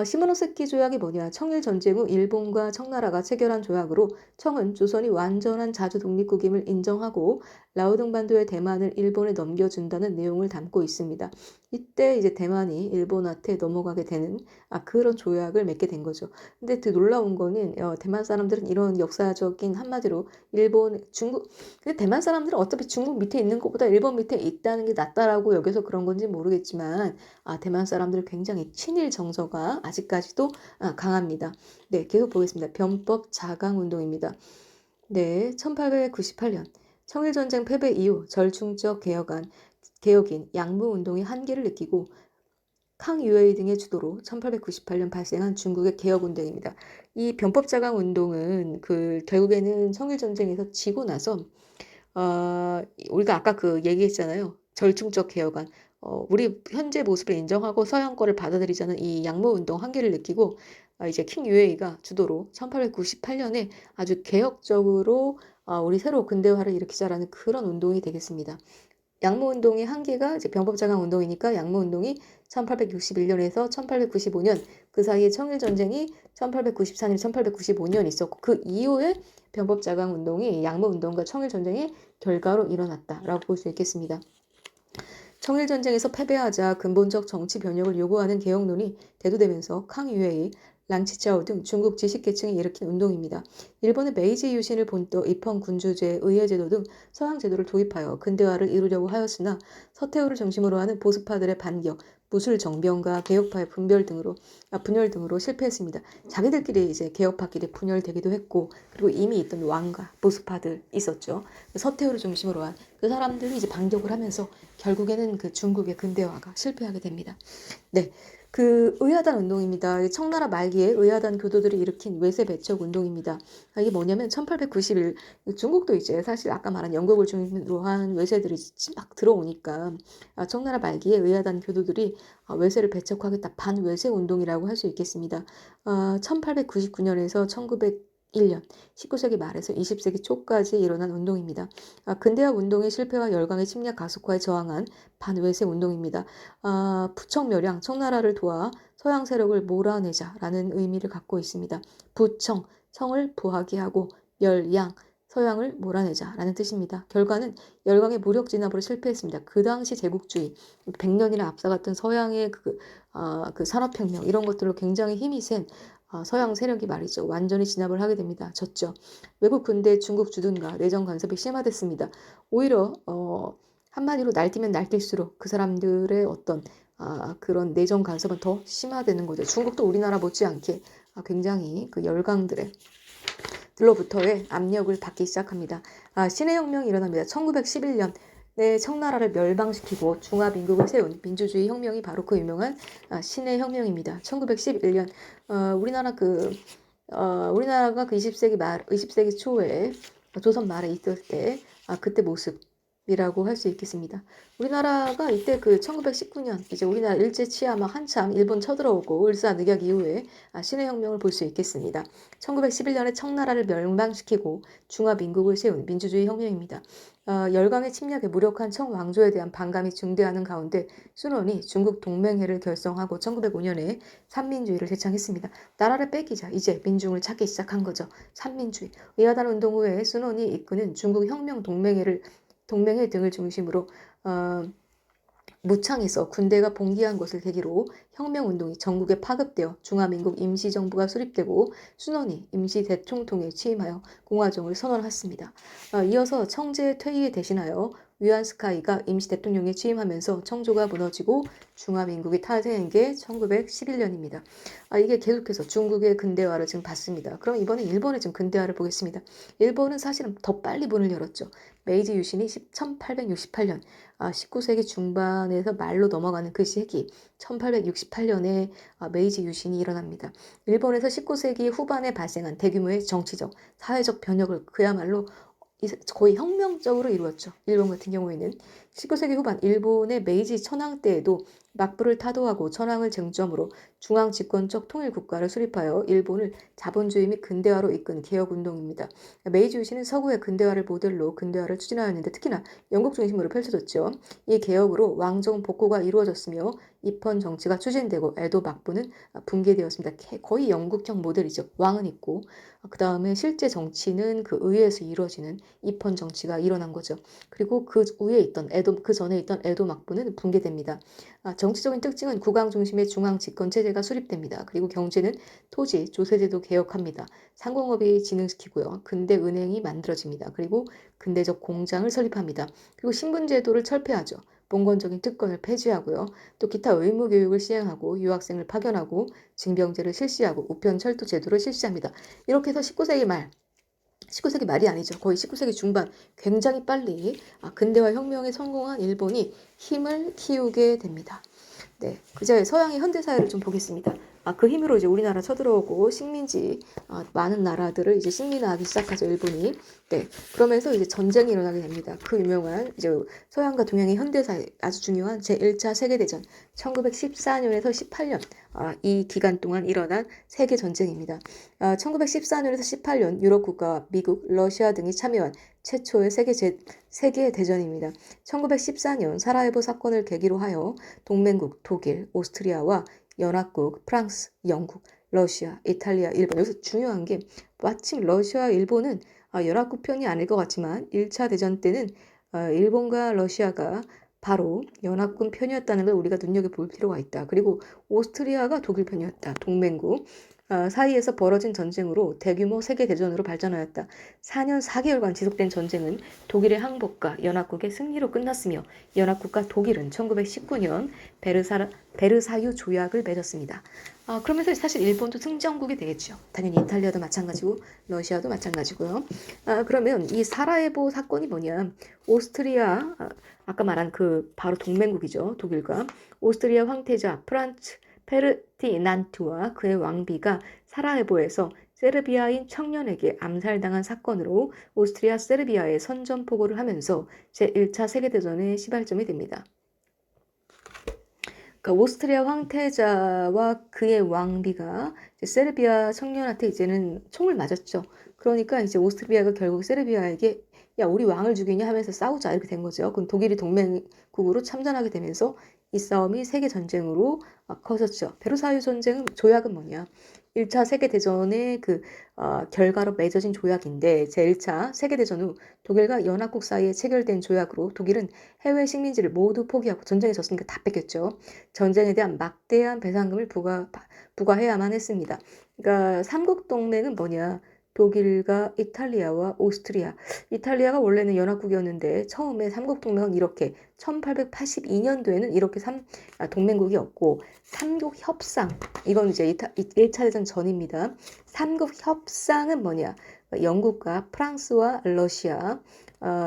A: 시모노세키 조약이 뭐냐? 청일전쟁 후 일본과 청나라가 체결한 조약으로 청은 조선이 완전한 자주 독립국임을 인정하고 라오둥반도의 대만을 일본에 넘겨준다는 내용을 담고 있습니다. 이때 이제 대만이 일본한테 넘어가게 되는 그런 조약을 맺게 된 거죠. 근데 더 놀라운 거는 대만 사람들은 이런 역사적인 한마디로 일본, 중국, 근데 대만 사람들은 어차피 중국 밑에 있는 것보다 일본 밑에 있다는 게 낫다라고 여기서 그런 건지 모르겠지만 대만 사람들 굉장히 친일 정서가 아직까지도 강합니다. 네, 계속 보겠습니다. 변법 자강 운동입니다. 네, 1898년 청일전쟁 패배 이후 절충적 개혁인 양무운동의 한계를 느끼고 캉유에이 등의 주도로 1898년 발생한 중국의 개혁운동입니다. 이 변법자강 운동은 결국에는 청일전쟁에서 지고 나서 우리가 아까 그 얘기했잖아요. 절충적 개혁안. 우리 현재 모습을 인정하고 서양 거를 받아들이자는 이 양모운동 한계를 느끼고 이제 킹유에이가 주도로 1898년에 아주 개혁적으로 우리 새로 근대화를 일으키자라는 그런 운동이 되겠습니다. 양모운동의 한계가 이제 병법자강 운동이니까 양모운동이 1861년에서 1895년 그 사이에 청일전쟁이 1894년, 1895년 있었고 그 이후에 병법자강 운동이 양모운동과 청일전쟁의 결과로 일어났다라고 볼 수 있겠습니다. 청일전쟁에서 패배하자 근본적 정치 변혁을 요구하는 개혁론이 대두되면서 캉유에이, 랑치짜오 등 중국 지식계층이 일으킨 운동입니다. 일본의 메이지 유신을 본떠 입헌 군주제, 의회제도 등 서양 제도를 도입하여 근대화를 이루려고 하였으나 서태후를 중심으로 하는 보수파들의 반격, 무술 정병과 개혁파의 분열 등으로 실패했습니다. 자기들끼리 이제 개혁파끼리 분열되기도 했고 그리고 이미 있던 왕가, 보수파들 있었죠. 서태후를 중심으로 한 그 사람들이 이제 반격을 하면서 결국에는 그 중국의 근대화가 실패하게 됩니다. 네. 의하단 운동입니다. 청나라 말기에 의하단 교도들이 일으킨 외세 배척 운동입니다. 이게 뭐냐면 1891 중국도 이제 사실 아까 말한 영국을 중심으로 한 외세들이 막 들어오니까 청나라 말기에 의하단 교도들이 외세를 배척하겠다 반외세 운동이라고 할 수 있겠습니다. 1899년에서 1901년 19세기 말에서 20세기 초까지 일어난 운동입니다. 근대화 운동의 실패와 열강의 침략 가속화에 저항한 반외세 운동입니다. 부청멸양, 청나라를 도와 서양 세력을 몰아내자라는 의미를 갖고 있습니다. 부청, 청을 부하게 하고 멸양, 서양을 몰아내자라는 뜻입니다. 결과는 열강의 무력 진압으로 실패했습니다. 그 당시 제국주의, 100년이나 앞서갔던 서양의 그 산업혁명 이런 것들로 굉장히 힘이 센 서양 세력이 말이죠. 완전히 진압을 하게 됩니다. 졌죠. 외국 근대 중국 주둔과 내정 간섭이 심화됐습니다. 오히려 한마디로 날뛰면 날뛸수록 그 사람들의 어떤 그런 내정 간섭은 더 심화되는 거죠. 중국도 우리나라 못지않게 굉장히 그 열강들의 들로부터의 압력을 받기 시작합니다. 신해혁명이 일어납니다. 1911년 네, 청나라를 멸망시키고 중화민국을 세운 민주주의 혁명이 바로 그 유명한 신의 혁명입니다. 1911년 우리나라가 그 20세기 초에 조선 말에 있을 때 그때 모습이라고 할 수 있겠습니다. 우리나라가 이때 그 1919년 이제 우리나라 일제 치하 막 한참 일본 쳐들어오고 을사늑약 이후에 신의 혁명을 볼 수 있겠습니다. 1911년에 청나라를 멸망시키고 중화민국을 세운 민주주의 혁명입니다. 열강의 침략에 무력한 청왕조에 대한 반감이 증대하는 가운데 순원이 중국 동맹회를 결성하고 1905년에 삼민주의를 제창했습니다. 나라를 뺏기자 이제 민중을 찾기 시작한 거죠. 삼민주의. 의아단 운동 후에 순원이 이끄는 중국 혁명 동맹회 등을 중심으로 무창에서 군대가 봉기한 것을 계기로 혁명운동이 전국에 파급되어 중화민국 임시정부가 수립되고 순원이 임시대총통에 취임하여 공화정을 선언했습니다. 이어서 청제의 퇴위에 대신하여 위안스카이가 임시대통령에 취임하면서 청조가 무너지고 중화민국이 탄생한 게 1911년입니다. 이게 계속해서 중국의 근대화를 지금 봤습니다. 그럼 이번에 일본의 지금 근대화를 보겠습니다. 일본은 사실은 더 빨리 문을 열었죠. 메이지 유신이 1868년 19세기 중반에서 말로 넘어가는 그 시기 1868년에 메이지 유신이 일어납니다. 일본에서 19세기 후반에 발생한 대규모의 정치적, 사회적 변혁을 그야말로 거의 혁명적으로 이루었죠. 일본 같은 경우에는 19세기 후반 일본의 메이지 천황 때에도 막부를 타도하고 천황을 쟁점으로 중앙 집권적 통일 국가를 수립하여 일본을 자본주의 및 근대화로 이끈 개혁운동입니다. 메이지 유신은 서구의 근대화를 모델로 근대화를 추진하였는데 특히나 영국 중심으로 펼쳐졌죠. 이 개혁으로 왕정 복구가 이루어졌으며 입헌 정치가 추진되고 에도 막부는 붕괴되었습니다. 거의 영국형 모델이죠. 왕은 있고 그 다음에 실제 정치는 그 의회에서 이루어지는 입헌 정치가 일어난 거죠. 그리고 그 전에 있던 에도 막부는 붕괴됩니다. 정치적인 특징은 국왕 중심의 중앙 집권 체제가 수립됩니다. 그리고 경제는 토지, 조세제도 개혁합니다. 상공업이 진흥시키고요. 근대 은행이 만들어집니다. 그리고 근대적 공장을 설립합니다. 그리고 신분제도를 철폐하죠. 봉건적인 특권을 폐지하고요. 또 기타 의무 교육을 시행하고 유학생을 파견하고 징병제를 실시하고 우편 철도 제도를 실시합니다. 이렇게 해서 19세기 말이 아니죠. 거의 19세기 중반 굉장히 빨리 근대화 혁명에 성공한 일본이 힘을 키우게 됩니다. 네, 그제 서양의 현대사회를 좀 보겠습니다. 그 힘으로 이제 우리나라 쳐들어오고 식민지 많은 나라들을 이제 식민화하기 시작하죠. 일본이. 네, 그러면서 이제 전쟁이 일어나게 됩니다. 그 유명한 이제 서양과 동양의 현대사에 아주 중요한 제1차 세계대전 1914년에서 18년 이 기간 동안 일어난 세계 전쟁입니다. 1914년에서 18년 유럽 국가와 미국, 러시아 등이 참여한 최초의 세계 대전입니다. 1914년 사라예보 사건을 계기로 하여 동맹국 독일, 오스트리아와 연합국 프랑스, 영국, 러시아, 이탈리아, 일본 여기서 중요한 게 마침 러시아, 일본은 연합국 편이 아닐 것 같지만 1차 대전 때는 일본과 러시아가 바로 연합군 편이었다는 걸 우리가 눈여겨볼 필요가 있다. 그리고 오스트리아가 독일 편이었다. 동맹국. 사이에서 벌어진 전쟁으로 대규모 세계대전으로 발전하였다. 4년 4개월간 지속된 전쟁은 독일의 항복과 연합국의 승리로 끝났으며 연합국과 독일은 1919년 베르사유 조약을 맺었습니다. 그러면서 사실 일본도 승전국이 되겠죠. 당연히 이탈리아도 마찬가지고 러시아도 마찬가지고요. 그러면 이 사라예보 사건이 뭐냐. 오스트리아 아까 말한 그 바로 동맹국이죠. 독일과 오스트리아 황태자 프란츠 페르디난트와 그의 왕비가 사라예보에서 세르비아인 청년에게 암살당한 사건으로 오스트리아 세르비아에 선전포고를 하면서 제1차 세계대전의 시발점이 됩니다. 그러니까 오스트리아 황태자와 그의 왕비가 세르비아 청년한테 이제는 총을 맞았죠. 그러니까 이제 오스트리아가 결국 세르비아에게 야 우리 왕을 죽이냐 하면서 싸우자 이렇게 된 거죠. 그럼 독일이 동맹국으로 참전하게 되면서 이 싸움이 세계전쟁으로 커졌죠. 베르사유 전쟁은 조약은 뭐냐? 1차 세계대전의 결과로 맺어진 조약인데 제1차 세계대전 후 독일과 연합국 사이에 체결된 조약으로 독일은 해외 식민지를 모두 포기하고 전쟁에 졌으니까 다 뺏겼죠. 전쟁에 대한 막대한 배상금을 부과해야만 했습니다. 그러니까 삼국동맹은 뭐냐? 독일과 이탈리아와 오스트리아. 이탈리아가 원래는 연합국이었는데 처음에 삼국동맹은 이렇게 1882년도에는 이렇게 동맹국이 없고 삼국협상 이건 이제 1차 대전 전입니다. 삼국협상은 뭐냐? 영국과 프랑스와 러시아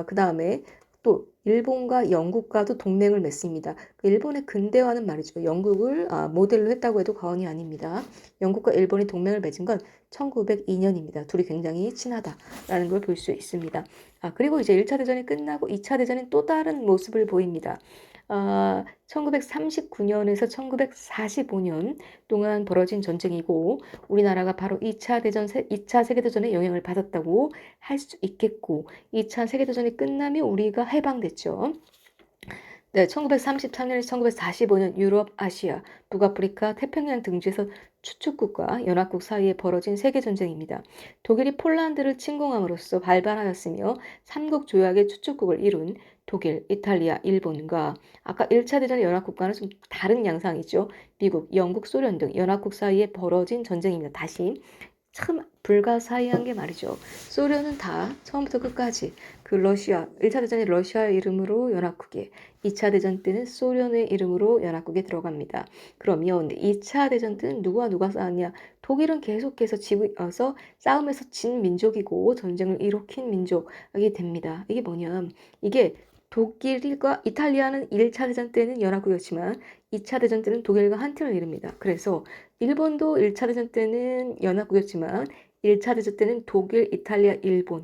A: 그 다음에 또 일본과 영국과도 동맹을 맺습니다. 그 일본의 근대화는 말이죠. 영국을 모델로 했다고 해도 과언이 아닙니다. 영국과 일본이 동맹을 맺은 건 1902년입니다. 둘이 굉장히 친하다라는 걸 볼 수 있습니다. 그리고 이제 1차 대전이 끝나고 2차 대전은 또 다른 모습을 보입니다. 1939년에서 1945년 동안 벌어진 전쟁이고 우리나라가 바로 2차 세계대전의 영향을 받았다고 할 수 있겠고 2차 세계대전이 끝나면 우리가 해방됐죠. 네, 1933년에서 1945년 유럽, 아시아, 북아프리카, 태평양 등지에서 추축국과 연합국 사이에 벌어진 세계전쟁입니다. 독일이 폴란드를 침공함으로써 발발하였으며 삼국 조약의 추축국을 이룬 독일, 이탈리아, 일본과 아까 1차 대전의 연합국과는 좀 다른 양상이죠. 미국, 영국, 소련 등 연합국 사이에 벌어진 전쟁입니다. 다시 참 불가사의한 게 말이죠. 소련은 다 처음부터 끝까지 그 러시아, 1차 대전이 러시아의 이름으로 연합국에, 2차 대전 때는 소련의 이름으로 연합국에 들어갑니다. 그러면 2차 대전 때는 누가 싸웠냐? 독일은 계속해서 지구에서 싸움에서 진 민족이고 전쟁을 일으킨 민족이 됩니다. 이게 뭐냐? 이게 독일과 이탈리아는 1차 대전 때는 연합국이었지만 2차 대전 때는 독일과 한 팀을 이룹니다. 그래서 일본도 1차 대전 때는 연합국이었지만 1차 대전 때는 독일, 이탈리아, 일본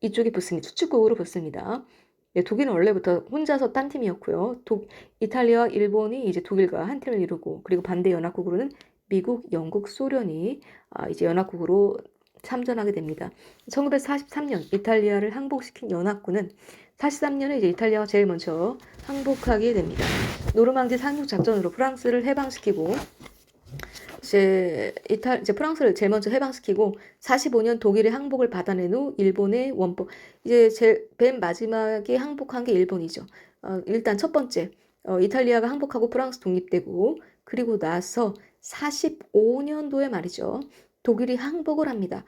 A: 이쪽에 붙습니다. 수축국으로 붙습니다. 네, 독일은 원래부터 혼자서 딴 팀이었고요. 이탈리아와 일본이 이제 독일과 한 팀을 이루고 그리고 반대 연합국으로는 미국, 영국, 소련이 이제 연합국으로 참전하게 됩니다. 1943년 이탈리아를 항복시킨 연합군은 43년에 이제 이탈리아가 제일 먼저 항복하게 됩니다. 노르망디 상륙 작전으로 프랑스를 해방시키고 이제 프랑스를 제일 먼저 해방시키고 45년 독일의 항복을 받아낸 후 일본의 원복 이제 맨 마지막에 항복한 게 일본이죠. 일단 첫 번째 이탈리아가 항복하고 프랑스 독립되고 그리고 나서 45년도에 말이죠. 독일이 항복을 합니다.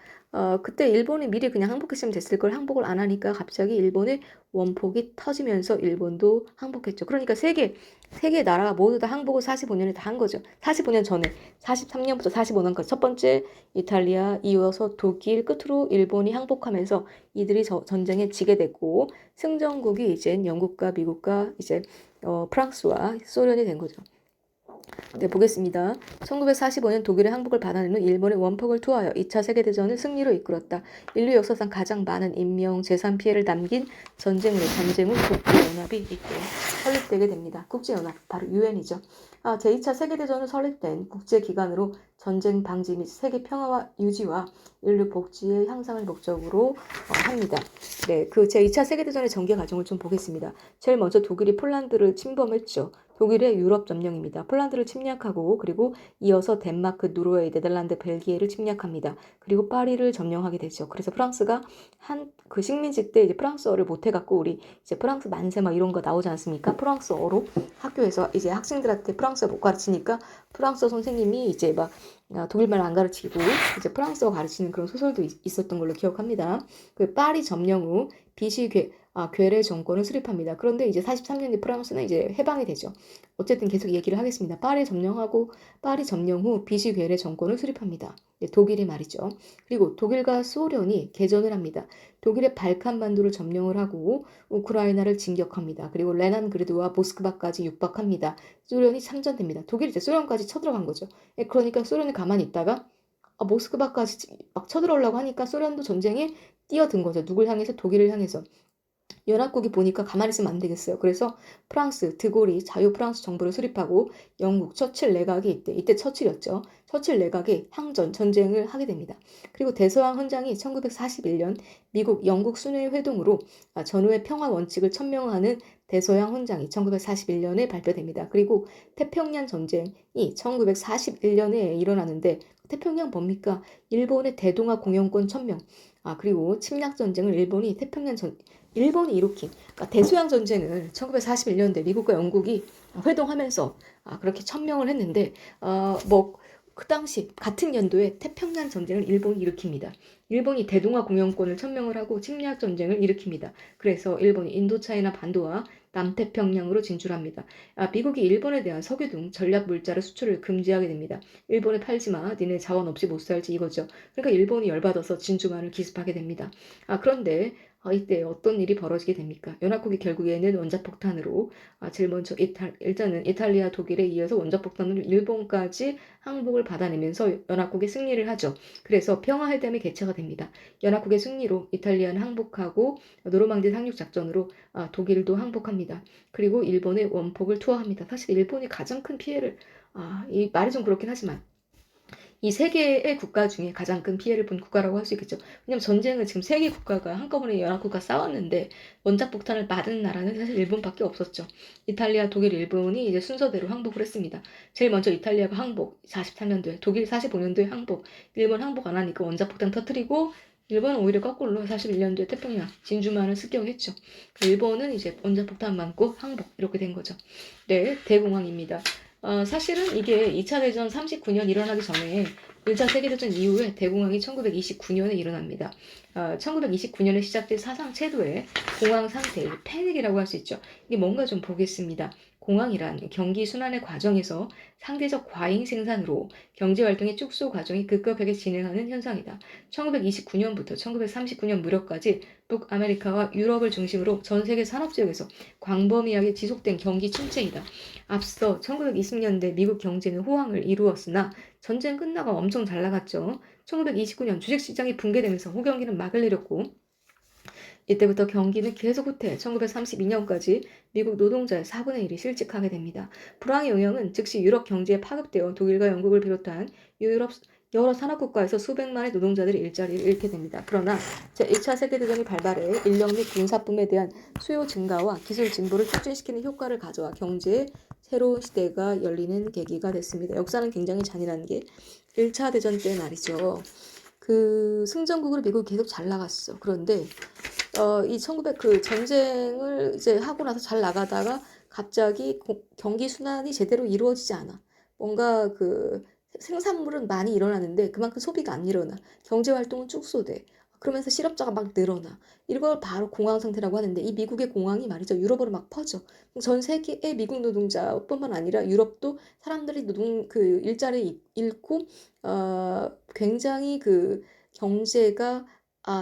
A: 그때 일본이 미리 그냥 항복했으면 됐을 걸 항복을 안 하니까 갑자기 일본의 원폭이 터지면서 일본도 항복했죠. 그러니까 세 개 나라가 모두 다 항복을 45년에 다 한 거죠. 45년 전에 43년부터 45년까지 첫 번째 이탈리아, 이어서 독일, 끝으로 일본이 항복하면서 이들이 전쟁에 지게 됐고 승전국이 이제 영국과 미국과 이제 프랑스와 소련이 된 거죠. 네, 보겠습니다. 1945년 독일의 항복을 받아낸 후 일본의 원폭을 투하하여 2차 세계대전을 승리로 이끌었다. 인류 역사상 가장 많은 인명, 재산 피해를 남긴 전쟁 후 국제연합이 있고 설립되게 됩니다. 국제연합, 바로 유엔이죠. 제2차 세계대전을 설립된 국제기관으로 전쟁 방지 및 세계 평화와 유지와 인류 복지의 향상을 목적으로 합니다. 네, 그 제2차 세계대전의 전개 과정을 좀 보겠습니다. 제일 먼저 독일이 폴란드를 침범했죠. 독일의 유럽 점령입니다. 폴란드를 침략하고 그리고 이어서 덴마크, 노르웨이, 네덜란드, 벨기에를 침략합니다. 그리고 파리를 점령하게 되죠. 그래서 프랑스가 그 식민지 때 이제 프랑스어를 못해갖고 우리 이제 프랑스 만세 막 이런 거 나오지 않습니까? 프랑스어로 학교에서 이제 학생들한테 프랑스어 못 가르치니까 프랑스어 선생님이 이제 막 독일말 안 가르치고 이제 프랑스어 가르치는 그런 소설도 있었던 걸로 기억합니다. 그 파리 점령 후 괴뢰 정권을 수립합니다. 그런데 이제 43년에 프랑스는 이제 해방이 되죠. 어쨌든 계속 얘기를 하겠습니다. 파리 점령 후 비시 괴뢰 정권을 수립합니다. 네, 독일이 말이죠. 그리고 독일과 소련이 개전을 합니다. 독일의 발칸반도를 점령을 하고 우크라이나를 진격합니다. 그리고 레닌그라드와 모스크바까지 육박합니다. 소련이 참전됩니다. 독일이 이제 소련까지 쳐들어간 거죠. 그러니까 소련이 가만히 있다가 모스크바까지 막 쳐들어오려고 하니까 소련도 전쟁에 뛰어든 거죠. 누굴 향해서? 독일을 향해서. 연합국이 보니까 가만히 있으면 안 되겠어요. 그래서 프랑스, 드골이 자유 프랑스 정부를 수립하고 영국 처칠 내각이 이때 처칠이었죠. 처칠 내각이 전쟁을 하게 됩니다. 그리고 대서양 헌장이 1941년 미국, 영국 순회 회동으로 전후의 평화 원칙을 천명하는 대서양 헌장이 1941년에 발표됩니다. 그리고 태평양 전쟁이 1941년에 일어나는데 태평양 뭡니까? 일본의 대동아 공영권 천명. 그리고 침략 전쟁을 일본이 일으킨 그러니까 대서양 전쟁을 1941년대 미국과 영국이 회동하면서 그렇게 천명을 했는데 그 당시 같은 연도에 태평양 전쟁을 일본이 일으킵니다. 일본이 대동아 공영권을 천명을 하고 침략 전쟁을 일으킵니다. 그래서 일본이 인도차이나 반도와 남태평양으로 진출합니다. 미국이 일본에 대한 석유 등 전략 물자를 수출을 금지하게 됩니다. 일본에 팔지 마, 니네 자원 없이 못 살지 이거죠. 그러니까 일본이 열받아서 진주만을 기습하게 됩니다. 그런데 이때 어떤 일이 벌어지게 됩니까? 연합국이 결국에는 원자폭탄으로 제일 먼저 일단은 이탈리아, 독일에 이어서 원자폭탄으로 일본까지 항복을 받아내면서 연합국이 승리를 하죠. 그래서 평화회담이 개최가 됩니다. 연합국의 승리로 이탈리아는 항복하고 노르망디 상륙 작전으로 독일도 항복합니다. 그리고 일본의 원폭을 투하합니다. 사실 일본이 가장 큰 피해를 이 말이 좀 그렇긴 하지만 이 세 개의 국가 중에 가장 큰 피해를 본 국가라고 할 수 있겠죠. 왜냐면 전쟁을 지금 세 개 국가가 한꺼번에 연합국가 싸웠는데 원자폭탄을 맞은 나라는 사실 일본밖에 없었죠. 이탈리아, 독일, 일본이 이제 순서대로 항복을 했습니다. 제일 먼저 이탈리아가 항복 43년도에, 독일 45년도에 항복, 일본 항복 안 하니까 원자폭탄 터뜨리고 일본은 오히려 거꾸로 41년도에 태평양 진주만을 습격했죠. 일본은 이제 원자폭탄 맞고 항복 이렇게 된 거죠. 네, 대공황입니다. 사실은 이게 2차 대전 39년 일어나기 전에 1차 세계대전 이후에 대공황이 1929년에 일어납니다. 1929년에 시작된 사상 최도의 공황 상태, 패닉이라고 할 수 있죠. 이게 뭔가 좀 보겠습니다. 공황이란 경기 순환의 과정에서 상대적 과잉 생산으로 경제 활동의 축소 과정이 급격하게 진행하는 현상이다. 1929년부터 1939년 무렵까지 북아메리카와 유럽을 중심으로 전 세계 산업지역에서 광범위하게 지속된 경기 침체이다. 앞서 1920년대 미국 경제는 호황을 이루었으나 전쟁 끝나고 엄청 잘 나갔죠. 1929년 주식시장이 붕괴되면서 호경기는 막을 내렸고 이때부터 경기는 계속 후퇴 1932년까지 미국 노동자의 4분의 1이 실직하게 됩니다. 불황의 영향은 즉시 유럽 경제에 파급되어 독일과 영국을 비롯한 유럽 여러 산업국가에서 수백만의 노동자들이 일자리를 잃게 됩니다. 그러나 제2차 세계대전이 발발해 인력 및 군사품에 대한 수요 증가와 기술 진보를 촉진시키는 효과를 가져와 경제의 새로운 시대가 열리는 계기가 됐습니다. 역사는 굉장히 잔인한 게 1차 대전 때 말이죠. 그 승전국으로 미국이 계속 잘 나갔어. 그런데 이 1900 그 전쟁을 이제 하고 나서 잘 나가다가 갑자기 경기 순환이 제대로 이루어지지 않아. 뭔가 그 생산물은 많이 일어나는데 그만큼 소비가 안 일어나. 경제 활동은 축소돼. 그러면서 실업자가 막 늘어나. 이걸 바로 공황 상태라고 하는데 이 미국의 공황이 말이죠. 유럽으로 막 퍼져. 전 세계의 미국 노동자뿐만 아니라 유럽도 사람들이 그 일자리 잃고 굉장히 그 경제가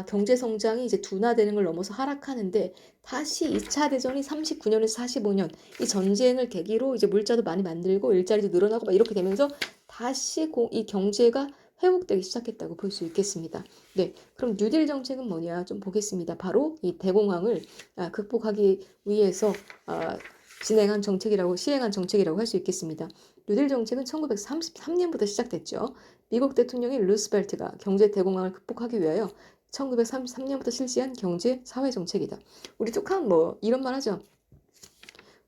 A: 경제 성장이 이제 둔화되는 걸 넘어서 하락하는데 다시 2차 대전이 39년에서 45년 이 전쟁을 계기로 이제 물자도 많이 만들고 일자리도 늘어나고 막 이렇게 되면서 다시 이 경제가 회복되기 시작했다고 볼 수 있겠습니다. 네, 그럼 뉴딜 정책은 뭐냐 좀 보겠습니다. 바로 이 대공황을 극복하기 위해서 시행한 정책이라고 할 수 있겠습니다. 뉴딜 정책은 1933년부터 시작됐죠. 미국 대통령인 루스벨트가 경제 대공황을 극복하기 위하여 1933년부터 실시한 경제 사회 정책이다. 우리 툭하면 뭐 이런 말 하죠.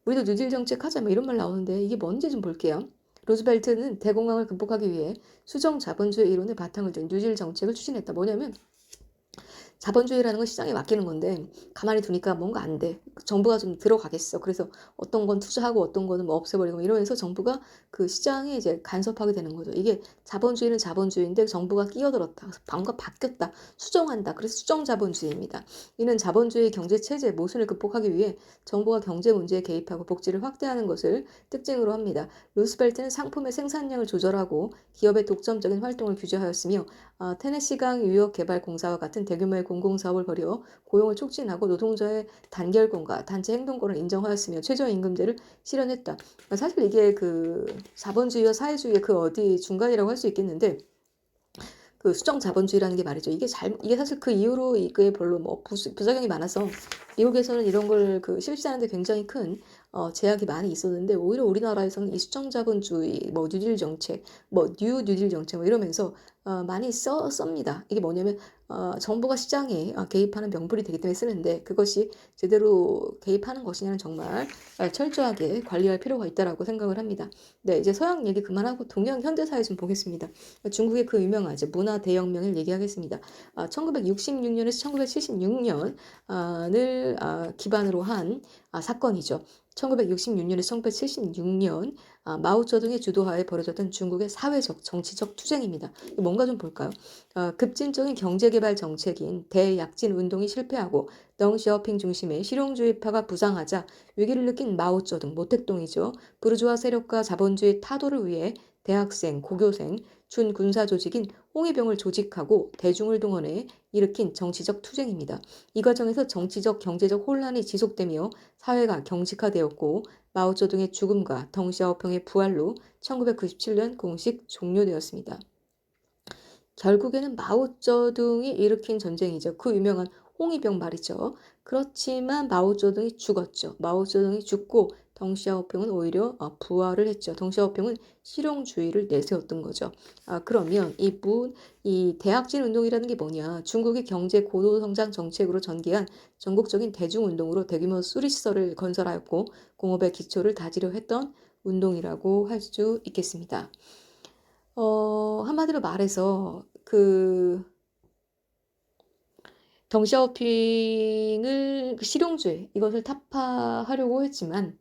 A: 우리도 뉴딜 정책 하자 뭐 이런 말 나오는데 이게 뭔지 좀 볼게요. 루스벨트는 대공황을 극복하기 위해 수정 자본주의 이론을 바탕을 둔 뉴딜 정책을 추진했다. 뭐냐면 자본주의라는 건 시장에 맡기는 건데 가만히 두니까 뭔가 안 돼. 정부가 좀 들어가겠어. 그래서 어떤 건 투자하고 어떤 거는 뭐 없애버리고 이러면서 정부가 그 시장에 이제 간섭하게 되는 거죠. 이게 자본주의는 자본주의인데 정부가 끼어들었다. 그래서 뭔가 바뀌었다. 수정한다. 그래서 수정 자본주의입니다. 이는 자본주의 경제 체제 모순을 극복하기 위해 정부가 경제 문제에 개입하고 복지를 확대하는 것을 특징으로 합니다. 루스벨트는 상품의 생산량을 조절하고 기업의 독점적인 활동을 규제하였으며 테네시강 유역개발공사와 같은 대규모의 공공사업을 벌여 고용을 촉진하고 노동자의 단결권과 단체 행동권을 인정하였으며 최저임금제를 실현했다. 사실 이게 그 자본주의와 사회주의의 그 어디 중간이라고 할 수 있겠는데 그 수정 자본주의라는 게 말이죠. 이게 사실 그 이후로 이게 별로 뭐 부작용이 많아서 미국에서는 이런 걸 그 실시하는데 굉장히 큰 제약이 많이 있었는데 오히려 우리나라에서는 이 수정 자본주의, 뭐 뉴딜 정책, 뭐 뉴 뉴딜 정책 뭐 이러면서 많이 씁니다. 이게 뭐냐면 정부가 시장에 개입하는 명분이 되기 때문에 쓰는데 그것이 제대로 개입하는 것이냐는 정말 철저하게 관리할 필요가 있다라고 생각을 합니다. 네, 이제 서양 얘기 그만하고 동양 현대사회 좀 보겠습니다. 중국의 그 유명한 이제 문화 대혁명을 얘기하겠습니다. 1966년에서 1976년을 기반으로 한 사건이죠. 1966년에서 1976년 마오쩌둥의 주도하에 벌어졌던 중국의 사회적, 정치적 투쟁입니다. 뭔가 좀 볼까요? 급진적인 경제개발 정책인 대약진 운동이 실패하고 덩시어핑 중심의 실용주의파가 부상하자 위기를 느낀 마오쩌둥, 모택동이죠. 부르주아 세력과 자본주의 타도를 위해 대학생, 고교생, 준군사 조직인 홍위병을 조직하고 대중을 동원해 일으킨 정치적 투쟁입니다. 이 과정에서 정치적, 경제적 혼란이 지속되며 사회가 경직화되었고 마오쩌둥의 죽음과 덩시아오평의 부활로 1997년 공식 종료되었습니다. 결국에는 마오쩌둥이 일으킨 전쟁이죠. 그 유명한 홍위병 말이죠. 그렇지만 마오쩌둥이 죽었죠. 마오쩌둥이 죽고 덩시아오평은 오히려 부활을 했죠. 덩시아오평은 실용주의를 내세웠던 거죠. 그러면 이 대학진 운동이라는 게 뭐냐? 중국의 경제 고도 성장 정책으로 전개한 전국적인 대중운동으로 대규모 수리시설을 건설하였고 공업의 기초를 다지려 했던 운동이라고 할 수 있겠습니다. 한마디로 말해서 덩샤오핑을 실용주의 이것을 타파하려고 했지만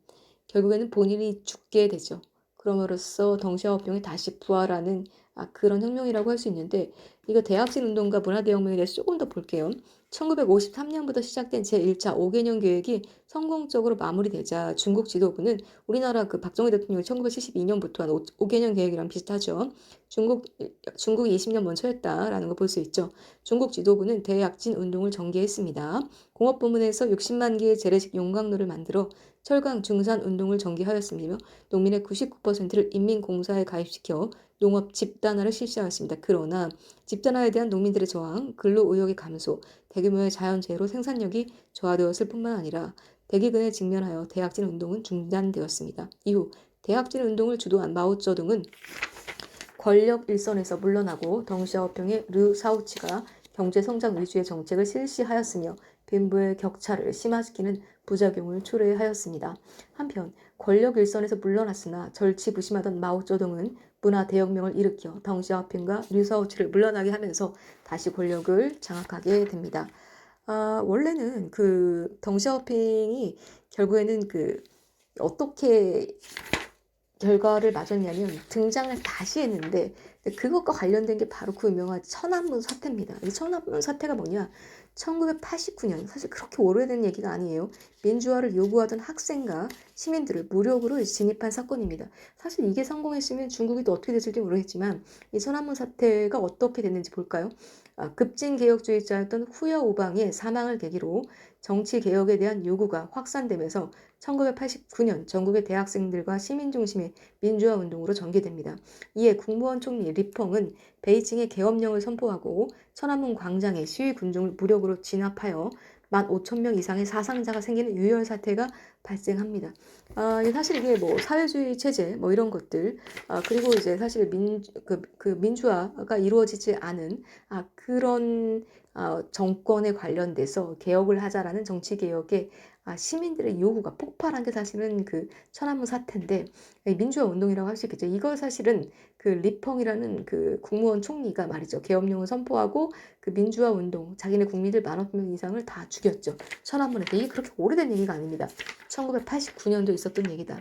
A: 결국에는 본인이 죽게 되죠. 그럼으로써 덩샤오핑이 다시 부활하는 그런 혁명이라고 할 수 있는데 이거 대학진 운동과 문화대혁명에 대해서 조금 더 볼게요. 1953년부터 시작된 제1차 5개년 계획이 성공적으로 마무리되자 중국 지도부는 우리나라 박정희 대통령이 1972년부터 한 5개년 계획이랑 비슷하죠. 중국이 20년 먼저 했다라는 걸 볼 수 있죠. 중국 지도부는 대약진 운동을 전개했습니다. 공업부문에서 60만 개의 재래식 용광로를 만들어 철강 중산 운동을 전개하였으며 농민의 99%를 인민공사에 가입시켜 농업 집단화를 실시하였습니다. 그러나 집단화에 대한 농민들의 저항, 근로의욕의 감소, 대규모의 자연재해로 생산력이 저하되었을 뿐만 아니라 대기근에 직면하여 대약진 운동은 중단되었습니다. 이후 대약진 운동을 주도한 마오쩌둥은 권력 일선에서 물러나고 덩시아오평의 류 사오치가 경제성장 위주의 정책을 실시하였으며 빈부의 격차를 심화시키는 부작용을 초래하였습니다. 한편 권력 일선에서 물러났으나 절치부심하던 마오쩌둥은 문화대혁명을 일으켜 덩시아오핑과 류 사오치를 물러나게 하면서 다시 권력을 장악하게 됩니다. 원래는 덩시아오핑이 결국에는 어떻게 결과를 맞았냐면 등장을 다시 했는데 그것과 관련된 게 바로 그 유명한 천안문 사태입니다. 이 천안문 사태가 뭐냐? 1989년, 사실 그렇게 오래된 얘기가 아니에요. 민주화를 요구하던 학생과 시민들을 무력으로 진입한 사건입니다. 사실 이게 성공했으면 중국이 또 어떻게 됐을지 모르겠지만 이 천안문 사태가 어떻게 됐는지 볼까요? 급진개혁주의자였던 후여오방의 사망을 계기로 정치개혁에 대한 요구가 확산되면서 1989년 전국의 대학생들과 시민 중심의 민주화 운동으로 전개됩니다. 이에 국무원 총리 리펑은 베이징의 계엄령을 선포하고 천안문 광장에 시위 군중을 무력으로 진압하여 15,000명 이상의 사상자가 생기는 유혈 사태가 발생합니다. 사실 이게 사회주의 체제 이런 것들 그리고 이제 사실 민주화가 이루어지지 않은 그런 정권에 관련돼서 개혁을 하자라는 정치 개혁에 시민들의 요구가 폭발한 게 사실은 천안문 사태인데 민주화 운동이라고 할 수 있겠죠. 이걸 사실은 리펑이라는 국무원 총리가 말이죠. 계엄령을 선포하고 민주화 운동 자기네 국민들 15,000명 이상을 다 죽였죠. 천안문에서. 이게 그렇게 오래된 얘기가 아닙니다. 1989년도에 있었던 얘기다.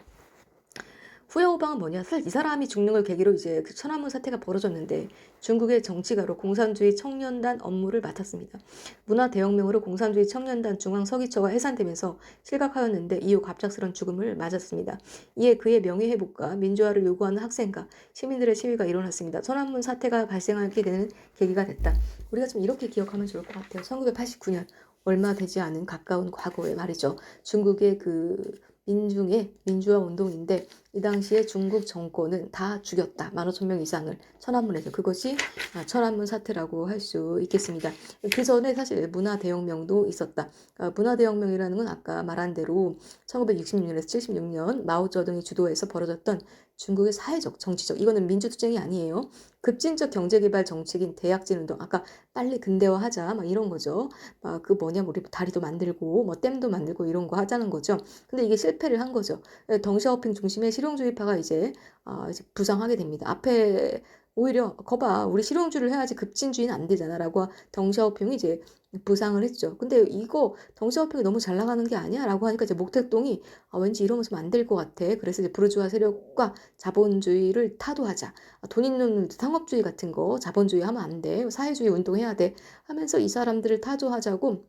A: 후야오방은 뭐냐? 사실 이 사람이 죽는 걸 계기로 이제 천안문 사태가 벌어졌는데 중국의 정치가로 공산주의 청년단 업무를 맡았습니다. 문화대혁명으로 공산주의 청년단 중앙서기처가 해산되면서 실각하였는데 이후 갑작스런 죽음을 맞았습니다. 이에 그의 명예회복과 민주화를 요구하는 학생과 시민들의 시위가 일어났습니다. 천안문 사태가 발생하게 되는 계기가 됐다. 우리가 좀 이렇게 기억하면 좋을 것 같아요. 1989년 얼마 되지 않은 가까운 과거에 말이죠. 중국의 민중의 민주화 운동인데 이 당시에 중국 정권은 다 죽였다. 15,000명 이상을 천안문에서. 그것이 천안문 사태라고 할 수 있겠습니다. 그 전에 사실 문화대혁명도 있었다. 문화대혁명이라는 건 아까 말한 대로 1966년에서 76년 마오쩌둥이 주도해서 벌어졌던 중국의 사회적, 정치적, 이거는 민주투쟁이 아니에요. 급진적 경제개발 정책인 대약진 운동. 아까 빨리 근대화하자 이런 거죠. 우리 다리도 만들고 댐도 만들고 이런 거 하자는 거죠. 근데 이게 실패를 한 거죠. 덩샤오핑 중심의 실용주의파가 이제 부상하게 됩니다. 앞에 오히려 거봐 우리 실용주의를 해야지 급진주의는 안 되잖아라고 덩샤오핑이 이제 부상을 했죠. 근데 이거 덩샤오핑이 너무 잘 나가는 게 아니야라고 하니까 이제 목택동이 왠지 이러면서 안 될 것 같아. 그래서 이제 부르주아 세력과 자본주의를 타도하자. 돈 있는 상업주의 같은 거 자본주의 하면 안 돼. 사회주의 운동해야 돼. 하면서 이 사람들을 타도하자고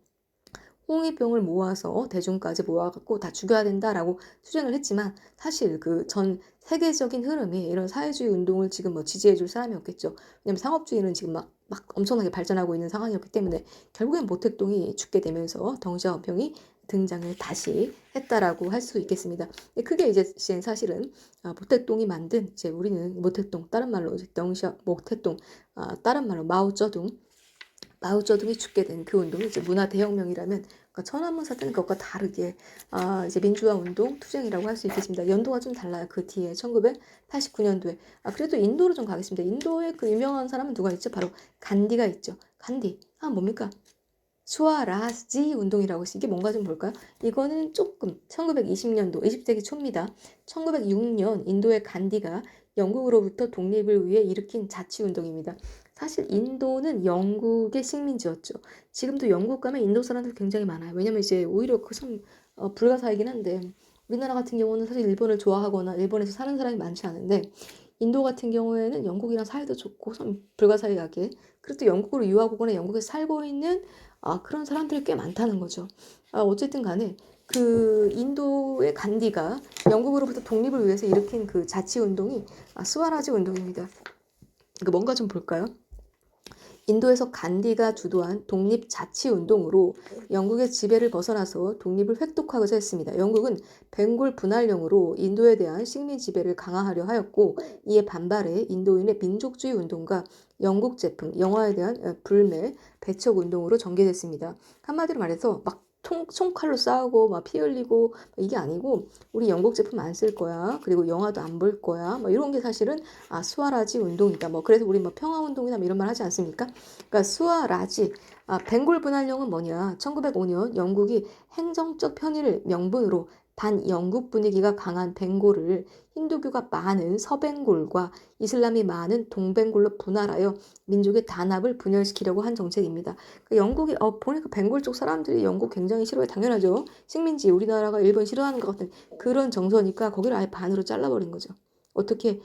A: 홍위병을 모아서 대중까지 모아갖고 다 죽여야 된다라고 투쟁을 했지만 사실 그 전 세계적인 흐름이 이런 사회주의 운동을 지금 뭐 지지해줄 사람이 없겠죠. 왜냐면 상업주의는 지금 막 엄청나게 발전하고 있는 상황이었기 때문에 결국엔 모택동이 죽게 되면서 덩샤오병이 등장을 다시 했다라고 할 수 있겠습니다. 그게 이제 사실은 모택동이 만든 이제 우리는 모택동 다른 말로 이제 덩샤 모택동 다른 말로 마오쩌둥이 죽게 된 그 운동이 이제 문화 대혁명이라면 그러니까 천안문 사태는 그것과 다르게 이제 민주화 운동 투쟁이라고 할 수 있겠습니다. 연도가 좀 달라요. 그 뒤에 1989년도에 그래도 인도로 좀 가겠습니다. 인도의 그 유명한 사람은 누가 있죠? 바로 간디가 있죠. 간디 뭡니까? 수아라지 운동이라고 해서 이게 뭔가 좀 볼까요? 이거는 조금 1920년도 20세기 초입니다. 1906년 인도의 간디가 영국으로부터 독립을 위해 일으킨 자치운동입니다. 사실 인도는 영국의 식민지였죠. 지금도 영국 가면 인도 사람들 굉장히 많아요. 왜냐면 이제 오히려 그 참 불가사이긴 한데 우리나라 같은 경우는 사실 일본을 좋아하거나 일본에서 사는 사람이 많지 않은데 인도 같은 경우에는 영국이랑 사이도 좋고 좀 불가사의하게 그래도 영국으로 유학 오거나 영국에 살고 있는 그런 사람들이 꽤 많다는 거죠. 어쨌든 간에 그 인도의 간디가 영국으로부터 독립을 위해서 일으킨 그 자치운동이 스와라지 운동입니다. 이거 뭔가 좀 볼까요? 인도에서 간디가 주도한 독립자치운동으로 영국의 지배를 벗어나서 독립을 획독하고자 했습니다. 영국은 벵골 분할령으로 인도에 대한 식민 지배를 강화하려 하였고 이에 반발해 인도인의 민족주의 운동과 영국 제품, 영화에 대한 불매, 배척 운동으로 전개됐습니다. 한마디로 말해서 막 총칼로 싸우고 막 피 흘리고 이게 아니고 우리 영국 제품 안 쓸 거야. 그리고 영화도 안 볼 거야. 뭐 이런 게 사실은 수아라지 운동이다. 뭐 그래서 우리 뭐 평화 운동이나 뭐 이런 말 하지 않습니까? 그러니까 수아라지 벵골 분할령은 뭐냐? 1905년 영국이 행정적 편의를 명분으로 반영국 분위기가 강한 벵골을 힌두교가 많은 서벵골과 이슬람이 많은 동벵골로 분할하여 민족의 단합을 분열시키려고 한 정책입니다. 그러니까 영국이 보니까 벵골 쪽 사람들이 영국 굉장히 싫어해. 당연하죠. 식민지 우리나라가 일본 싫어하는 것 같은 그런 정서니까 거기를 아예 반으로 잘라버린 거죠. 어떻게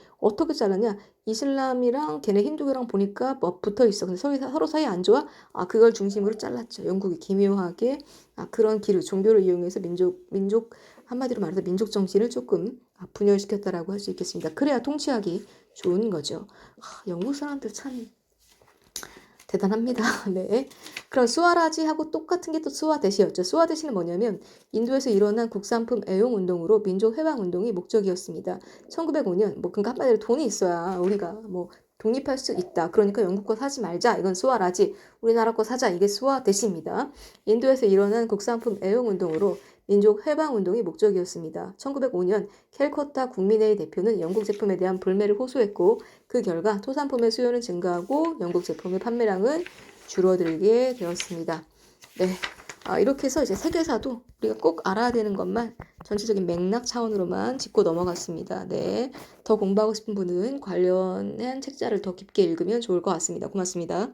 A: 잘랐냐? 이슬람이랑 걔네 힌두교랑 보니까 뭐 붙어 있어. 근데 서로 사이 안 좋아? 그걸 중심으로 잘랐죠. 영국이 기묘하게 그런 기류, 종교를 이용해서 민족 한마디로 말해서 민족 정신을 조금 분열시켰다라고 할 수 있겠습니다. 그래야 통치하기 좋은 거죠. 영국 사람들 참 대단합니다. 네. 그럼 수아라지하고 똑같은 게 또 수아대시였죠. 수아대시는 뭐냐면 인도에서 일어난 국산품 애용 운동으로 민족 해방 운동이 목적이었습니다. 1905년 그러니까 한마디로 돈이 있어야 우리가 뭐 독립할 수 있다. 그러니까 영국 거 사지 말자. 이건 수아라지. 우리나라 거 사자. 이게 수아대시입니다. 인도에서 일어난 국산품 애용 운동으로 민족 해방 운동이 목적이었습니다. 1905년 캘커타 국민회의 대표는 영국 제품에 대한 불매를 호소했고 그 결과 토산품의 수요는 증가하고 영국 제품의 판매량은 줄어들게 되었습니다. 네, 이렇게 해서 이제 세계사도 우리가 꼭 알아야 되는 것만 전체적인 맥락 차원으로만 짚고 넘어갔습니다. 네, 더 공부하고 싶은 분은 관련한 책자를 더 깊게 읽으면 좋을 것 같습니다. 고맙습니다.